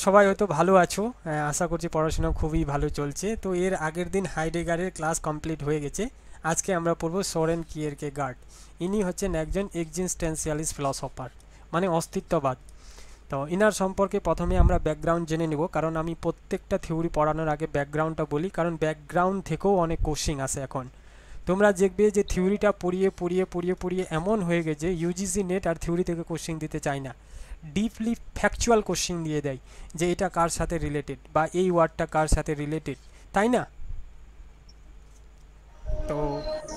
সবাই হয়তো ভালো আছো। আশা করছি পড়াশোনা খুবই ভালো চলছে। তো এর আগের দিন হাইডেগারের ক্লাস কমপ্লিট হয়ে গেছে। আজকে আমরা পড়ব সোরেন কিয়েরকেগার্ড। ইনি হচ্ছেন একজন এক্সিস্টেন্সিয়ালিস্ট ফিলসফার, মানে অস্তিত্ববাদ। তো ইনার সম্পর্কে প্রথমে আমরা ব্যাকগ্রাউন্ড জেনে নেব, কারণ আমি প্রত্যেকটা থিওরি পড়ানোর আগে ব্যাকগ্রাউন্ডটা বলি, কারণ ব্যাকগ্রাউন্ড থেকেও অনেক কোশ্চিন আসে। এখন তোমরা দেখবে যে থিওরিটা পড়িয়ে পড়িয়ে পড়িয়ে পড়িয়ে এমন হয়ে গেছে ইউজিসি নেট আর থিওরি থেকে কোশ্চিন দিতে চায় না, ডিপলি ফ্যাকচুয়াল কোশ্চিন দিয়ে দেয় যে এটা কার সাথে রিলেটেড বা এই ওয়ার্ডটা কার সাথে রিলেটেড, তাই না? তো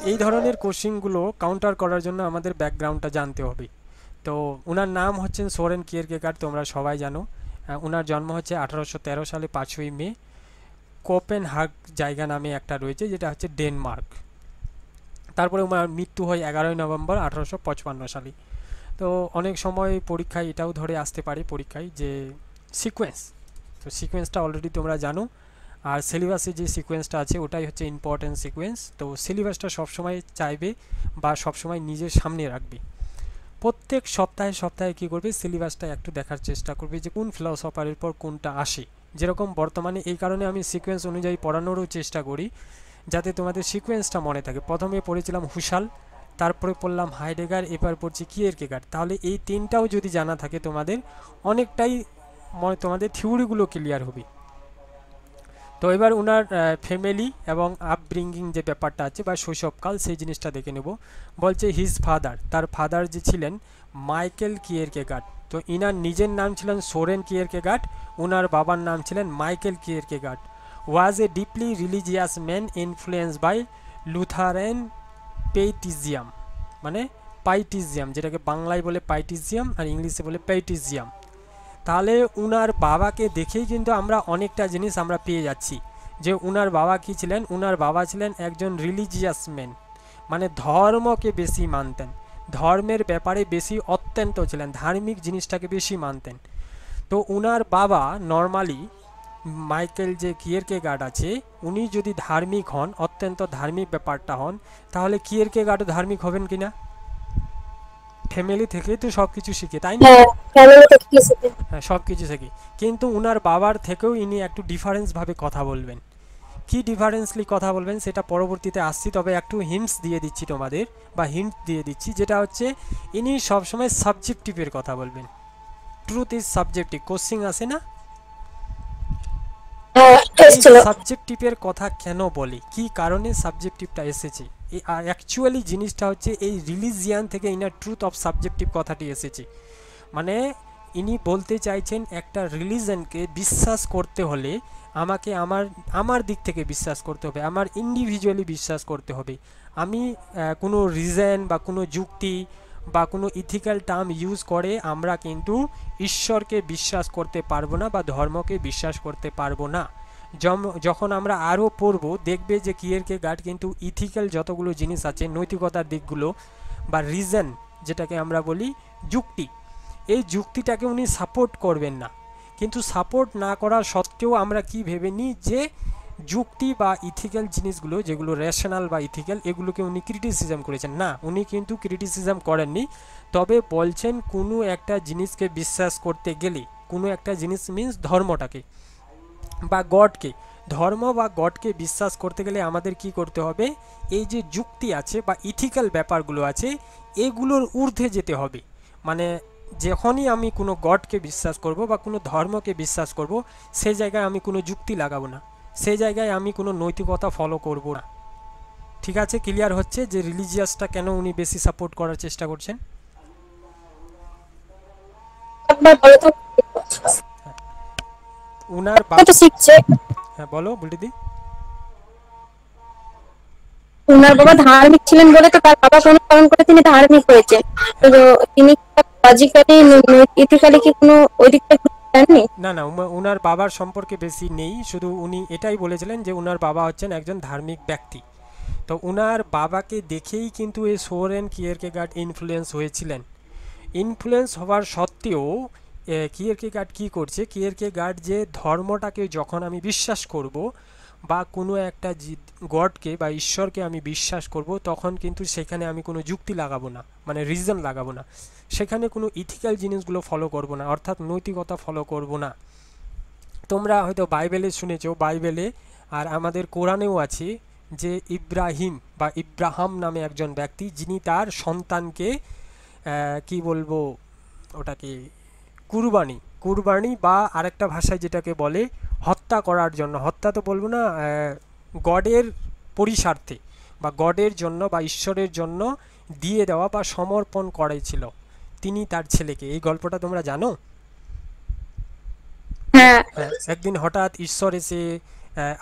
এই ধরনের কোশ্চিনগুলো কাউন্টার করার জন্য আমাদের ব্যাকগ্রাউন্ডটা জানতে হবে। তো ওনার নাম হচ্ছেন সোরেন কিয়েরকেগার্ড, তোমরা সবাই জানো। ওনার জন্ম হচ্ছে 1813 সালে 5ই মে। কোপেনহাগ জায়গা নামে একটা রয়েছে, যেটা হচ্ছে ডেনমার্ক। তারপরে ওনার মৃত্যু হয় 11ই নভেম্বর 1855 সালে। তো অনেক সময় পরীক্ষায় এটাও ধরে আসতে পারে পরীক্ষায় যে সিকোয়েন্স, তো সিকোয়েন্সটা অলরেডি তোমরা জানো। আর সিলেবাসে যে সিকোয়েন্সটা আছে ওটাই হচ্ছে ইম্পর্টেন্ট সিকোয়েন্স। তো সিলেবাসটা সবসময় চাইবে বা সবসময় নিজের সামনে রাখবে। প্রত্যেক সপ্তাহে সপ্তাহে কী করবে, সিলেবাসটা একটু দেখার চেষ্টা করবে যে কোন ফিলসফারের পর কোনটা আসে। যেরকম বর্তমানে এই কারণে আমি সিকোয়েন্স অনুযায়ী পড়ানোরও চেষ্টা করি, যাতে তোমাদের সিকোয়েন্সটা মনে থাকে। প্রথমে পড়েছিলাম হুসাল, তারপরে পড়লাম হাইডেগার, এবার পড়ছি কিয়েরকেগার্ড। তাহলে এই তিনটাও যদি জানা থাকে তোমাদের, অনেকটাই তোমাদের থিওরিগুলো ক্লিয়ার হবে। তো এবার ওনার ফ্যামিলি এবং আপব্রিঙ্গিং যে ব্যাপারটা আছে বা শৈশবকাল, সেই জিনিসটা দেখে নেব। বলছে হিজ ফাদার, তার ফাদার যে ছিলেন মাইকেল কিয়েরকেগার্ড। তো ইনার নিজের নাম ছিলেন সোরেন কিয়েরকেগার্ড, ওনার বাবার নাম ছিলেন Michael Kierkegaard. Was a deeply religious man influence by Lutheran pietism, মানে পাইটিজিয়াম, যেটাকে বাংলায় বলে পাইটিজিয়াম আর ইংলিশে বলে পেইটিজিয়াম। তাহলে উনার বাবাকে দেখেই কিন্তু আমরা অনেকটা জিনিস আমরা পেয়ে যাচ্ছি যে উনার বাবা কি ছিলেন। উনার বাবা ছিলেন একজন রিলিজিয়াস ম্যান, মানে ধর্মকে বেশি মানতেন, ধর্মের ব্যাপারে বেশি অত্যন্ত ছিলেন, ধার্মিক জিনিসটাকে বেশি মানতেন। তো উনার বাবা নর্মালি, মাইকেল যে কিয়েরকেগার্ড আছে, উনি যদি ধার্মিক হন, অত্যন্ত ধার্মিক ব্যাপারটা হন, তাহলে কিয়েরকেগার্ডও ধার্মিক হবেন কিনা? ফ্যামিলি থেকেই তো সব কিছু শিখে, তাই না? হ্যাঁ, ফ্যামিলি থেকে কি শিখে? হ্যাঁ, সব কিছু শিখি। কিন্তু উনার বাবার থেকেও ইনি একটু ডিফারেন্সভাবে কথা বলবেন। কি ডিফারেন্সলি কথা বলবেন সেটা পরবর্তীতে আসছি, তবে একটু হিন্টস দিয়ে দিচ্ছি তোমাদের, বা হিন্ট দিয়ে দিচ্ছি, যেটা হচ্ছে ইনি সবসময় সাবজেক্টিভের কথা বলবেন। ট্রুথ ইজ সাবজেক্টিভ, কোশ্চিন আসে না? হ্যাঁ, এই এসেছিল। সাবজেক্টিভের কথা কেন বলি, কি কারণে সাবজেক্টিভটা এসেছে? আর অ্যাকচুয়ালি জিনিসটা হচ্ছে এই রিলিজিয়ান থেকে ইনার ট্রুথ অফ সাবজেক্টিভ কথাটি এসেছে। মানে ইনি বলতে চাইছেন একটা রিলিজনকে বিশ্বাস করতে হলে আমাকে আমার আমার দিক থেকে বিশ্বাস করতে হবে, আমার ইন্ডিভিজুয়ালি বিশ্বাস করতে হবে। আমি কোনো রিজন বা কোনো যুক্তি বা কোনো ইথিক্যাল টার্ম ইউজ করে আমরা কিন্তু ঈশ্বরকে বিশ্বাস করতে পারবো না বা ধর্মকে বিশ্বাস করতে পারবো না। যখন আমরা আরও পড়ব দেখবে যে কিয়েরকেগার্ড কিন্তু ইথিক্যাল যতগুলো জিনিস আছে, নৈতিকতার দিকগুলো বা রিজন, যেটাকে আমরা বলি যুক্তি, এই যুক্তিটাকে উনি সাপোর্ট করবেন না। কিন্তু সাপোর্ট না করা সত্ত্বেও আমরা কি ভেবে নিই যে যুক্তি বা ইথিক্যাল জিনিসগুলো, যেগুলো রেশনাল বা ইথিক্যাল, এগুলোকে উনি ক্রিটিসিজম করেছেন। না, উনি কিন্তু ক্রিটিসিজম করেননি, তবে বলছেন কোনো একটা জিনিসকে বিশ্বাস করতে গেলে, কোনো একটা জিনিস মিন্স ধর্মটাকে বা গডকে, ধর্ম বা গডকে বিশ্বাস করতে গেলে আমাদের কি করতে হবে, এই যে যুক্তি আছে বা ইথিক্যাল ব্যাপারগুলো আছে, এগুলোর ঊর্ধ্বে যেতে হবে। মানে যখনই আমি কোনো গডকে বিশ্বাস করব বা কোনো ধর্মকে বিশ্বাস করব, সেই জায়গায় আমি কোনো যুক্তি লাগাবো না, সেই জায়গায় আমি কোনো নৈতিকতা ফলো করব না। ঠিক আছে, ক্লিয়ার হচ্ছে যে রিলিজিয়াসটা কেন উনি বেশি সাপোর্ট করার চেষ্টা করছেন? একবার বলো তো। উনার তো শিখছে। হ্যাঁ বলো বুলটিদি। উনার বাবা ধার্মিক ছিলেন বলে তো তার বাবা অনুসরণ করে তিনি ধার্মিক হয়েছেন। তো হ্যাঁ, তিনি লজিক্যালি, ইথিক্যালি কি কোনো ওই দিকটা জাননি। না না, উনার বাবার সম্পর্কে বেশি নেই, শুধু উনি এটাই বলেছিলেন যে উনার বাবা হচ্ছেন একজন ধার্মিক ব্যক্তি। তো উনার বাবাকে দেখেই কিন্তু এই সোরেন কিয়েরকেগার্ড ইনফ্লুয়েন্স হয়েছিলেন। ইনফ্লুয়েন্স হওয়ার সত্ত্বেও কিয়েরকেগার্ড কী করছে, কিয়েরকেগার্ড যে ধর্মটাকে যখন আমি বিশ্বাস করব বা কোনো একটা গডকে বা ঈশ্বরকে আমি বিশ্বাস করব, তখন কিন্তু সেখানে আমি কোনো যুক্তি লাগাবো না, মানে রিজন লাগাবো না, সেখানে কোনো ইথিক্যাল জিনিসগুলো ফলো করব না, অর্থাৎ নৈতিকতা ফলো করব না। তোমরা হয়তো বাইবেলে শুনেছো, বাইবেলে আর আমাদের কোরআনেও আছে যে ইব্রাহিম বা ইব্রাহাম নামে একজন ব্যক্তি, যিনি তার সন্তানকে কি বলবো ওটাকে, কুরবানি, কুরবানি বা আরেকটা ভাষায় যেটাকে বলে হত্যা করার জন্য, হত্যা তো বলবো না, গডের পরিস্বার্থে বা গডের জন্য বা ঈশ্বরের জন্য দিয়ে দেওয়া বা সমর্পণ করেছিল তিনি তার ছেলেকে। এই গল্পটা তোমরা জানো? হ্যাঁ। হ্যাঁ, একদিন হঠাৎ ঈশ্বর এসে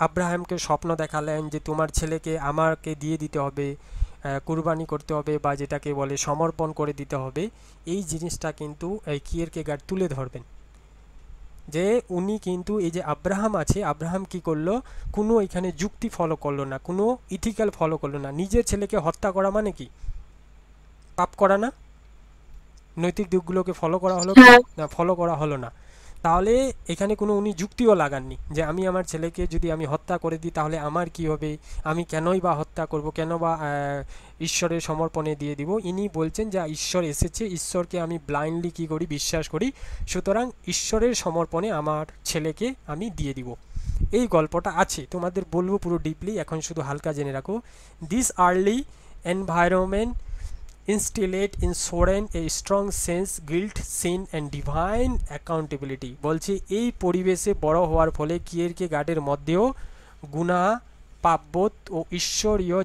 আব্রাহামকে স্বপ্ন দেখালেন যে তোমার ছেলেকে আমাকে দিয়ে দিতে হবে, কুরবানি করতে হবে বা যেটাকে বলে সমর্পণ করে দিতে হবে। এই জিনিসটা কিন্তু এই কিয়েরকেগার তুলে ধরবেন যে উনি কিন্তু এই যে আব্রাহাম আছে, আব্রাহাম কি করলো, কোনো এখানে যুক্তি ফলো করলো না, কোনো ইথিক্যাল ফলো করলো না। নিজের ছেলেকে হত্যা করা মানে কি পাপ করা না? নৈতিক দিকগুলোকে ফলো করা হলো কি হ্যাঁ। না? ফলো করা হলো না। তাহলে এখানে কোনো উনি যুক্তিও লাগাননি যে আমি আমার ছেলেকে যদি আমি হত্যা করে দিই তাহলে আমার কি হবে, আমি কেনই বা হত্যা করব, কেন বা ঈশ্বরের সমর্পণে দিয়ে দিব। ইনি বলছেন যে ঈশ্বর এসেছে, ঈশ্বরকে আমি ব্লাইন্ডলি কি করি, বিশ্বাস করি, সুতরাং ঈশ্বরের সমর্পণে আমার ছেলেকে আমি দিয়ে দিব। এই গল্পটা আছে, তোমাদের বলবো পুরো ডিপলি, এখন শুধু হালকা জেনে রাখো। This early environment instilled in Soren a strong sense guilt sin and divine accountability। বলছে এই পরিবেশে বড় হওয়ার ফলে কিয়েরকেগার্ডের মধ্যেও গুনাহ, পাপবোধ ও ঈশ্বরীয়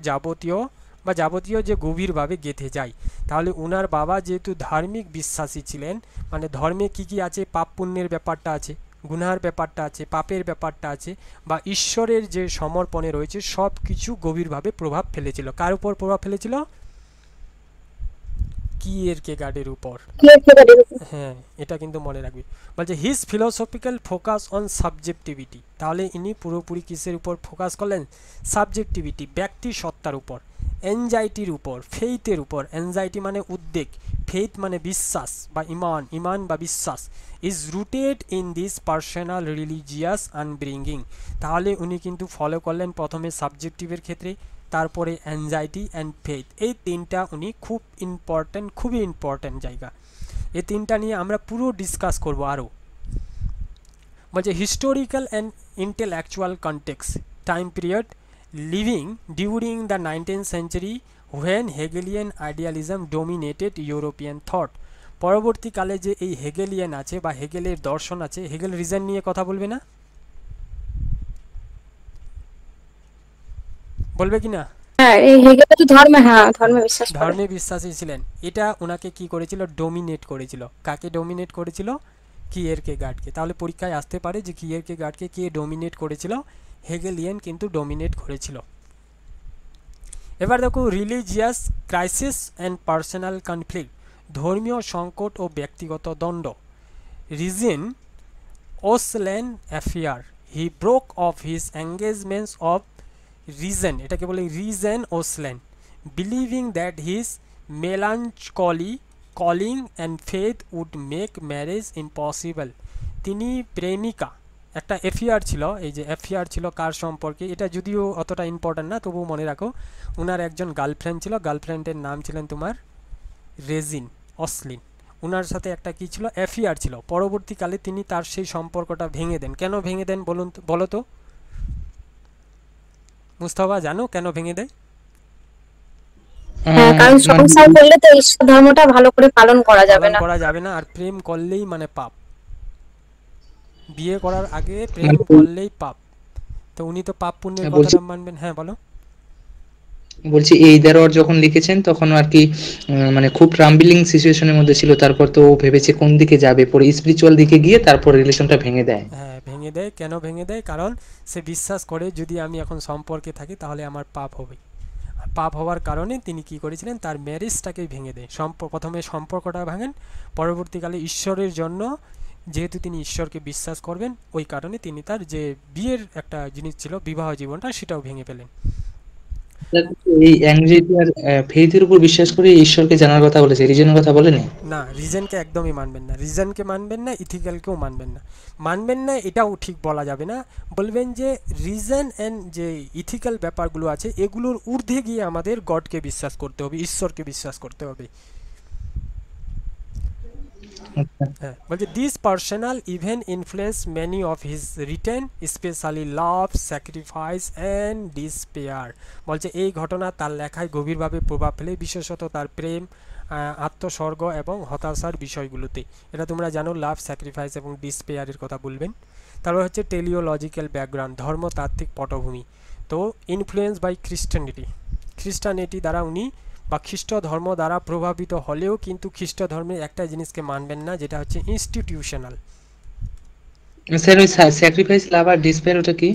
যাবতীয় যে গভীরভাবে গেঁথে যায়। তাহলে উনার বাবা যেহেতু ধার্মিক বিশ্বাসী ছিলেন, মানে ধর্মে কি কি আছে, পাপ পুণ্যের ব্যাপারটা আছে, গুনাহের ব্যাপারটা আছে, পাপের ব্যাপারটা আছে, বা ঈশ্বরের যে সমর্পণে রয়েছে, সব কিছু গভীরভাবে প্রভাব ফেলেছিল। কার উপর প্রভাব ফেলেছিল? কিয়েরকেগার্ডের উপর। হ্যাঁ, এটা কিন্তু মনে রাখবি। বলছে his philosophical focus on subjectivity. তাহলে ইনি পুরোপুরি কিসের উপর ফোকাস করলেন? সাবজেক্টিভিটি, ব্যক্তি সত্তার উপর। এনজাইটির উপর, ফেইথের উপর। এনজাইটি মানে উদ্বেগ, ফেইথ মানে বিশ্বাস বা ইমান, ইমান বা বিশ্বাস। Is rooted in this personal religious upbringing. তাহলে উনি কিন্তু ফলো করলেন প্রথমে সাবজেক্টিভের ক্ষেত্রে, তারপরে অ্যাংজাইটি অ্যান্ড ফেথ। এই তিনটা উনি খুবই ইম্পর্ট্যান্ট জায়গা। এই তিনটা নিয়ে আমরা পুরো ডিসকাস করব আরও। বলছে historical and intellectual context, time period living during the 19th century when Hegelian idealism dominated European thought. পরবর্তীকালে যে এই হেগেলিয়ান আছে বা হেগেলের দর্শন আছে, হেগেল রিজন নিয়ে কথা বলবে না? বলবে কি না? হ্যাঁ, এই হেগেল তো ধর্মে, হ্যাঁ ধর্মে বিশ্বাস করে। ধর্মে বিশ্বাসী ছিলেন। এটা ওনাকে কি করেছিল? ডোমিনেট করেছিল। কাকে ডোমিনেট করেছিল? কিয়েরকেগার্ডকে। তাহলে পরীক্ষায় আসতে পারে যে কিয়েরকেগার্ডকে কে ডোমিনেট করেছিল? হেগেলিয়ান কিন্তু ডোমিনেট করেছিল। এবার দেখো religious crisis and personal conflict, ধর্মীয় সংকট ও ব্যক্তিগত দ্বন্দ্ব। রিজন ওসলেন affair, he broke off his engagements of Regine, এটাকে বলে রিজন ওসলেন, believing that his melancholy calling and faith would make marriage impossible. তিনি প্রেমিকা, একটা অ্যাফেয়ার ছিল, এই যে অ্যাফেয়ার ছিল কার সম্পর্কে, এটা যদিও অতটা ইম্পর্ট্যান্ট না, তবুও মনে রাখো ওনার একজন গার্লফ্রেন্ড ছিল, গার্লফ্রেন্ডের নাম ছিলেন তোমার রেজিন অসলিন। ওনার সাথে একটা কি ছিল? অ্যাফেয়ার ছিল। পরবর্তীকালে তিনি তার সেই সম্পর্কটা ভেঙে দেন। কেন ভেঙে দেন বলো তো মুস্তাফা, জানো কেন ভেঙে দেয়? হ্যাঁ, কারণ মানে সংসার করলে তো ঈশ্বর ধর্মটা ভালো করে পালন করা যাবে পালন না। করা যাবে না, আর প্রেম করলেই মানে পাপ। বিয়ে করার আগে প্রেম মানে করলেই পাপ। তো উনি তো পাপ পুণ্যের বলছি কথাটা মানবেন। হ্যাঁ বলো। বলছি এই দেরোয়ার যখন লিখেছেন তখন আর কি মানে খুব ট্রাম্বলিং সিচুয়েশনের মধ্যে ছিল, তারপর তো ও ভেবেছে কোন দিকে যাবে, পরে স্পিরিচুয়াল দিকে গিয়ে তারপর রিলেশনটা ভেঙে দেয়। হ্যাঁ, ভেঙে দেয়। কেন ভেঙে দেয়? কারণ সে বিশ্বাস করে যদি আমি এখন সম্পর্কে থাকি তাহলে আমার পাপ হবে। আর পাপ হওয়ার কারণে তিনি কি করেছিলেন? তার ম্যারেজটাকেই ভেঙে দেয়। প্রথমে সম্পর্কটা ভাঙেন, পরবর্তীকালে ঈশ্বরের জন্য, যেহেতু তিনি ঈশ্বরকে বিশ্বাস করবেন, ওই কারণে তিনি তার যে বিয়ের একটা জিনিস ছিল, বিবাহ জীবনটা, সেটাও ভেঙে ফেলেন। এই অ্যাংজাইটি আর ফেইথের উপর বিশ্বাস করে ঈশ্বরকে জানার কথা বলেছে, রিজনের কথা বলেনি। না, রিজনকে একদমই মানবেন না, রিজনকে মানবেন না, ইথিক্যালকেও মানবেন না। মানবেন না এটাও ঠিক বলা যাবে না, বলবেন যে রিজন অ্যান্ড যে ইথিক্যাল ব্যাপারগুলো আছে এগুলোর ঊর্ধ্বে গিয়ে আমাদের গডকে বিশ্বাস করতে হবে, ঈশ্বরকে বিশ্বাস করতে হবে। আচ্ছা। হ্যাঁ, বলছে this personal event influence many of his written specially love sacrifice and despair. বলছে এই ঘটনা তার লেখায় গভীরভাবে প্রভাব ফেলে, বিশেষত তার প্রেম, আত্মস্বর্গ এবং হতাশার বিষয়গুলোতে। এটা তোমরা জানো, লাভ স্যাক্রিফাইস এবং ডিসপেয়ারের কথা বলবেন। তারপর হচ্ছে টেলিওলজিক্যাল ব্যাকগ্রাউন্ড, ধর্মতাত্ত্বিক পটভূমি। তো ইনফ্লুয়েন্স বাই খ্রিস্টানিটি, খ্রিস্টানিটি দ্বারা উনি বা খ্রিস্ট ধর্ম দ্বারা প্রভাবিত হলেও কিন্তু খ্রিস্ট ধর্মের একটা জিনিসকে মানবেন না, যেটা হচ্ছে ইনস্টিটিউশনাল। স্যার ওই স্যাক্রিফাইস, লাভ আর ডিসপেয়ার ওটা কি?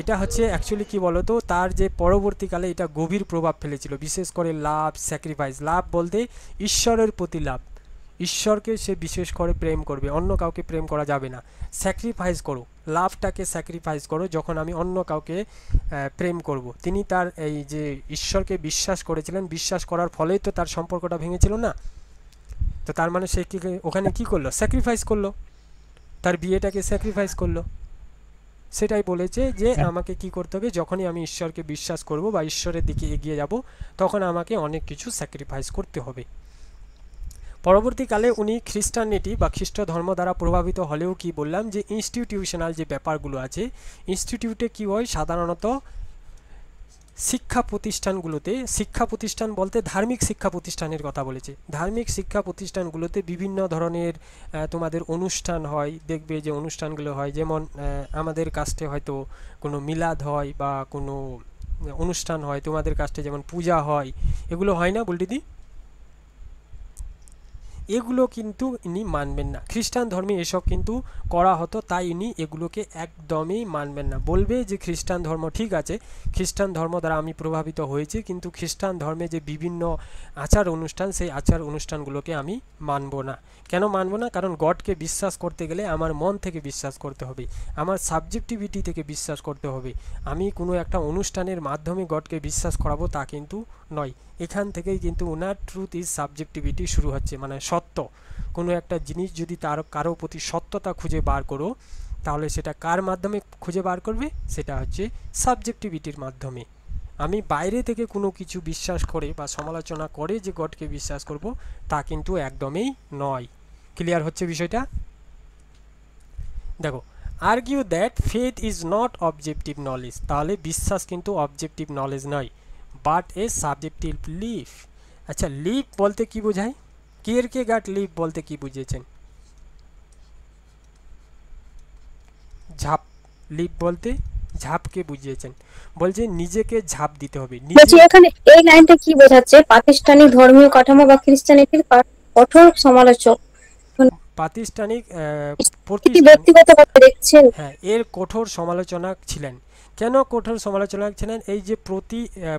এটা হচ্ছে অ্যাকচুয়ালি কি বলতো, তার যে পরবর্তীকালে এটা গভীর প্রভাব ফেলেছিল, বিশেষ করে লাভ স্যাক্রিফাইস। লাভ বলতে ঈশ্বরের প্রতি লাভ, ঈশ্বরকে সে বিশেষ করে প্রেম করবে, অন্য কাউকে প্রেম করা যাবে না। স্যাক্রিফাইস করো, লাভটাকে স্যাক্রিফাইস করো যখন আমি অন্য কাউকে প্রেম করব। তিনি তার এই যে ঈশ্বরকে বিশ্বাস করেছিলেন, বিশ্বাস করার ফলেই তো তার সম্পর্কটা ভেঙেছিল না। তো তার মানে সে কি ওখানে কি করলো, স্যাক্রিফাইস করলো, তার বিয়েটাকে স্যাক্রিফাইস করলো। সেটাই বলেছে যে আমাকে কি করতে হবে, যখনই আমি ঈশ্বরকে বিশ্বাস করব বা ঈশ্বরের দিকে এগিয়ে যাব, তখন আমাকে অনেক কিছু স্যাক্রিফাইস করতে হবে। পরবর্তীকালে উনি খ্রিস্টানিটি বা খ্রিস্ট ধর্ম দ্বারা প্রভাবিত হলেও কি বললাম যে ইনস্টিটিউশনাল যে ব্যাপারগুলো আছে, ইনস্টিটিউটে কি হয় সাধারণত শিক্ষা প্রতিষ্ঠানগুলোতে, শিক্ষা প্রতিষ্ঠান বলতে ধার্মিক শিক্ষা প্রতিষ্ঠানের কথা বলেছে, ধার্মিক শিক্ষা প্রতিষ্ঠানগুলোতে বিভিন্ন ধরনের তোমাদের অনুষ্ঠান হয়, দেখবে যে অনুষ্ঠানগুলো হয়, যেমন আমাদের কাস্টে হয়তো কোনো মিলাদ হয় বা কোনো অনুষ্ঠান হয়, তোমাদের কাস্টে যেমন পূজা হয়, এগুলো হয় না বুলটিদি? এগুলো কিন্তু ইনি মানবেন না। খ্রিস্টান ধর্মে এসব কিন্তু করা হতো, তাই ইনি এগুলোকে একদমই মানবেন না। বলবে যে খ্রিস্টান ধর্ম ঠিক আছে, খ্রিস্টান ধর্ম দ্বারা আমি প্রভাবিত হয়েছি, কিন্তু খ্রিস্টান ধর্মে যে বিভিন্ন আচার অনুষ্ঠান, সেই আচার অনুষ্ঠানগুলোকে আমি মানব না। কেন মানব না? কারণ গডকে বিশ্বাস করতে গেলে আমার মন থেকে বিশ্বাস করতে হবে, আমার সাবজেক্টিভিটি থেকে বিশ্বাস করতে হবে। আমি কোনো একটা অনুষ্ঠানের মাধ্যমে গডকে বিশ্বাস করাবো তা কিন্তু নয়। এখান থেকেই কিন্তু ওনার ট্রুথ ইজ সাবজেক্টিভিটি শুরু হচ্ছে, মানে সত্য। কোনো একটা জিনিস যদি তার কারো প্রতি সত্যতা খুঁজে বার করো, তাহলে সেটা কার মাধ্যমে খুঁজে বার করবে? সেটা হচ্ছে সাবজেক্টিভিটির মাধ্যমে। আমি বাইরে থেকে কোনো কিছু বিশ্বাস করে বা সমালোচনা করে যে গডকে বিশ্বাস করব, তা কিন্তু একদমই নয়। ক্লিয়ার হচ্ছে বিষয়টা? দেখো, argue that faith is not objective knowledge, তাহলে বিশ্বাস কিন্তু অবজেক্টিভ নলেজ নয়, বাট এ সাবজেক্টিভ লিফ। আচ্ছা, লিফ বলতে কি বোঝায়? কিয়ারকেগার্ড লিফ বলতে কি বুঝিয়েছেন? ঝাঁপ, লিফ বলতে ঝাঁপকে বুঝিয়েছেন। বলছে নিজেকে ঝাঁপ দিতে হবে, বলছি নিজে। এখানে এই লাইনটা কি বোঝাচ্ছে? প্রাতিষ্ঠানিক ধর্মীয় কাঠামো বা খ্রিস্টানিটির কঠোর সমালোচক প্রাতিষ্ঠানিক কি প্রতিষ্ঠান, ব্যক্তিগতভাবে দেখছেন? হ্যাঁ, এর কঠোর সমালোচনা ছিলেন। কেন কঠোর সমালোচনা ছিলেন? এই যে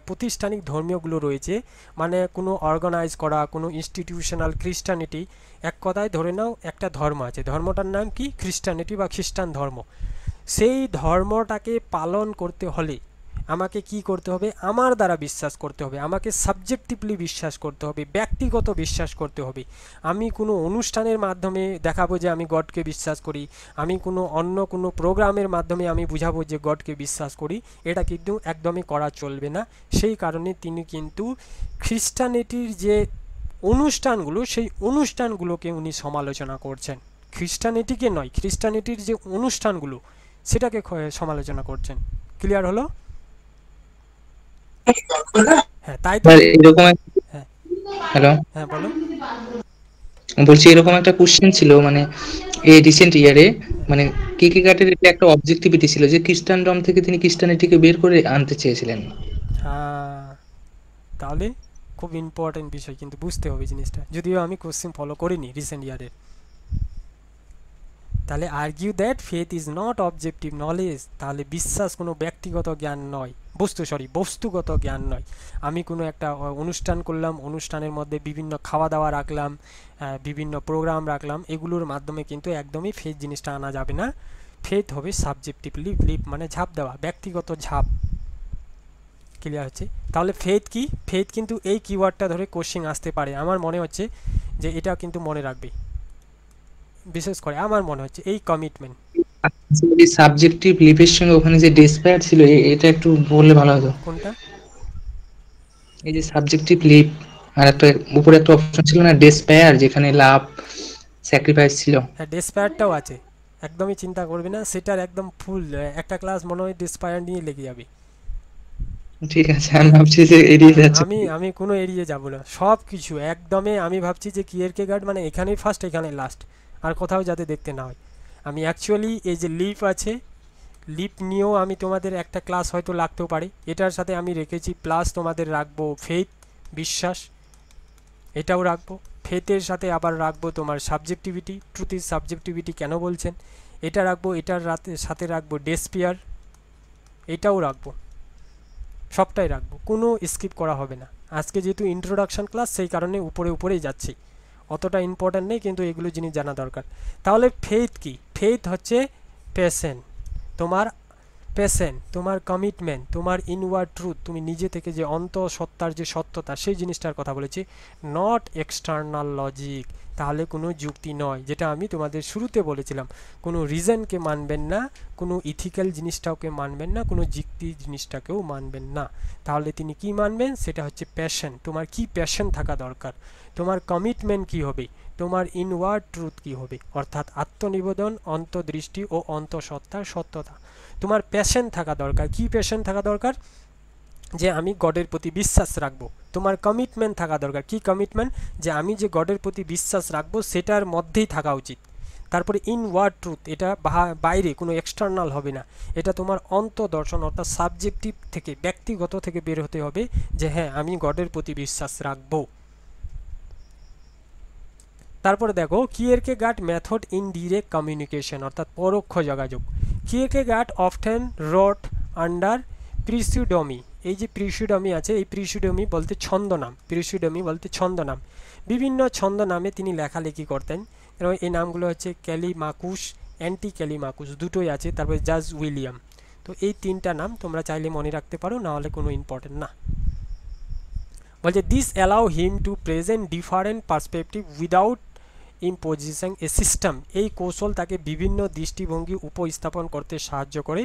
প্রতিষ্ঠানিক ধর্মীয়গুলো রয়েছে, মানে কোনো অর্গানাইজ করা কোনো ইনস্টিটিউশনাল খ্রিস্টানিটি, এক কথায় ধরে নাও একটা ধর্ম আছে, ধর্মটার নাম কি? খ্রিস্টানিটি বা খ্রিস্টান ধর্ম। সেই ধর্মটাকে পালন করতে হলে আমাকে কি করতে হবে? আমার দ্বারা বিশ্বাস করতে হবে, আমাকে সাবজেক্টিভলি বিশ্বাস করতে হবে, ব্যক্তিগত বিশ্বাস করতে হবে। আমি কোনো অনুষ্ঠানের মাধ্যমে দেখাবো যে আমি গডকে বিশ্বাস করি, আমি কোনো অন্য কোনো প্রোগ্রামের মাধ্যমে আমি বুঝাবো যে গডকে বিশ্বাস করি, এটা কিন্তু একদমই করা চলবে না। সেই কারণে তিনি কিন্তু খ্রিস্টানিটির যে অনুষ্ঠানগুলো, সেই অনুষ্ঠানগুলোকে উনি সমালোচনা করছেন, খ্রিস্টানিটিকে নয়, খ্রিস্টানিটির যে অনুষ্ঠানগুলো সেটাকে সমালোচনা করছেন। ক্লিয়ার হলো? হ্যাঁ, তাই তো। স্যার এরকম হ্যাঁ, হ্যালো, হ্যাঁ বলো। বলছি এরকম একটা কোশ্চেন ছিল, মানে এই রিসেন্ট ইয়ারে, মানে কিরকেগার্ডের এটা একটা অবজেক্টিভিটি ছিল যে খ্রিস্টান ধর্ম থেকে তিনি খ্রিস্টানিটিকে বের করে আনতে চেয়েছিলেন। হ্যাঁ, তাহলে খুব ইম্পর্টেন্ট বিষয়, কিন্তু বুঝতে হবে জিনিসটা, যদিও আমি কোশ্চেন ফলো করিনি রিসেন্ট ইয়ারের। তাহলে argue that faith is not objective knowledge, তাহলে বিশ্বাস কোনো ব্যক্তিগত জ্ঞান নয়, বস্তুগত জ্ঞান নয়। আমি কোনো একটা অনুষ্ঠান করলাম, অনুষ্ঠানের মধ্যে বিভিন্ন খাওয়া দাওয়া রাখলাম, বিভিন্ন প্রোগ্রাম রাখলাম, এগুলোর মাধ্যমে কিন্তু একদমই ফেথ জিনিসটা আনা যাবে না। ফেথ হবে সাবজেক্টিভ লিপ মানে ঝাঁপ দেওয়া, ব্যক্তিগত ঝাঁপ। ক্লিয়ার হচ্ছে? তাহলে ফেথ কি? ফেথ কিন্তু এই কিওয়ার্ডটা ধরে কোশ্চেন আসতে পারে, আমার মনে হচ্ছে যে এটা কিন্তু মনে রাখবে, বিশেষ করে আমার মনে হচ্ছে এই কমিটমেন্ট। এই সাবজেক্টিভ লিপের সঙ্গে ওখানে যে ডেসপায়ার ছিল, এটা একটু বললে ভালো হতো। কোনটা? এই যে সাবজেক্টিভ লিপ, আর একটা উপরে একটা অপশন ছিল না, ডেসপায়ার, যেখানে লাভ স্যাক্রিফাইস ছিল। হ্যাঁ, ডেসপায়ারটাও আছে, একদমই চিন্তা করবে না, সেটার একদম ফুল একটা ক্লাস মনে হয় ডেসপায়ার নিয়ে লেগে যাবে। ঠিক আছে, আমি ভাবছি যে এড়িয়ে যাচ্ছে। আমি আমি কোনো এড়িয়ে যাব না, সব কিছু একদমই। আমি ভাবছি যে কিয়েরকেগার্ড মানে এখানেই ফার্স্ট, এখানে লাস্ট, আর কোথাও যাতে দেখতে না হয়। আমি অ্যাকচুয়ালি এই যে লিপ আছে, লিপ নিয়েও আমি তোমাদের একটা ক্লাস হয়তো লাগতেও পারে। এটার সাথে আমি রেখেছি প্লাস তোমাদের রাখবো ফেথ, বিশ্বাস, এটাও রাখবো। ফেথের সাথে আবার রাখবো তোমার সাবজেক্টিভিটি, ট্রুথ ইজ সাবজেক্টিভিটি কেন বলছেন, এটা রাখবো। এটার সাথে রাখবো ডেসপিয়ার, এটাও রাখবো, সবটাই রাখবো, কোনো স্কিপ করা হবে না। আজকে যেহেতু ইন্ট্রোডাকশন ক্লাস, সেই কারণে উপরে উপরেই যাচ্ছি, অতটা ইম্পর্ট্যান্ট নেই, কিন্তু এগুলো জিনিস জানা দরকার। তাহলে ফেথ কি? ফেথ হচ্ছে প্যাশন, তোমার প্যাশন, তোমার কমিটমেন্ট, তোমার ইনওয়ার্ড ট্রুথ, তুমি নিজে থেকে যে অন্তঃসত্ত্বার যে সত্যতা, সেই জিনিসটার কথা বলেছি। নট এক্সটার্নাল লজিক, তাহলে কোনো যুক্তি নয়, যেটা আমি তোমাদের শুরুতে বলেছিলাম। কোনো রিজনকে মানবেন না, কোনো ইথিক্যাল জিনিসটাকে মানবেন না, কোনো যুক্তি জিনিসটাকেও মানবেন না। তাহলে তিনি কি মানবেন? সেটা হচ্ছে প্যাশন। তোমার কি প্যাশন থাকা দরকার, তোমার কমিটমেন্ট কি হবে, তোমার ইনওয়ার্ড ট্রুথ কি হবে, অর্থাৎ আত্মনিবেদন, অন্তর্দৃষ্টি ও অন্তঃসত্ত্বার সত্যতা। তোমার প্যাশন থাকা দরকার। কি প্যাশন থাকা দরকার? যে আমি গডের প্রতি বিশ্বাস রাখবো। তোমার কমিটমেন্ট থাকা দরকার। কি কমিটমেন্ট? যে আমি যে গডের প্রতি বিশ্বাস রাখবো সেটার মধ্যেই থাকা উচিত। তারপরে ইনওয়ার্ড ট্রুথ, এটা বাইরে কোনো এক্সটার্নাল হবে না, এটা তোমার অন্তর্দর্শন অর্থাৎ সাবজেক্টিভ থেকে, ব্যক্তিগত থেকে বের হতে হবে, যে হ্যাঁ আমি গডের প্রতি বিশ্বাস রাখবো। তারপরে দেখো কিয়েরকেগার্ড মেথড ইন ডিরেক্ট কমিউনিকেশন, অর্থাৎ পরোক্ষ যোগাযোগ। কিয়েরকেগার্ড অফটেন রট আন্ডার প্রিসিউডমি। এই যে প্রিসিউডমি আছে, এই প্রিসিউডমি বলতে ছন্দনাম, প্রিসিউডমি বলতে ছন্দনাম। বিভিন্ন ছন্দ নামে তিনি লেখালেখি করতেন, এবং এই নামগুলো হচ্ছে ক্যালিমাকুস, অ্যান্টি ক্যালিমাকুস, দুটোই আছে। তারপরে জাজ উইলিয়াম। তো এই তিনটা নাম তোমরা চাইলে মনে রাখতে পারো, না হলে কোনো ইম্পর্টেন্ট না। বলছে this allow him to present different perspective without imposition a system. এই কৌশল তাকে বিভিন্ন দৃষ্টিভঙ্গি উপস্থাপন করতে সাহায্য করে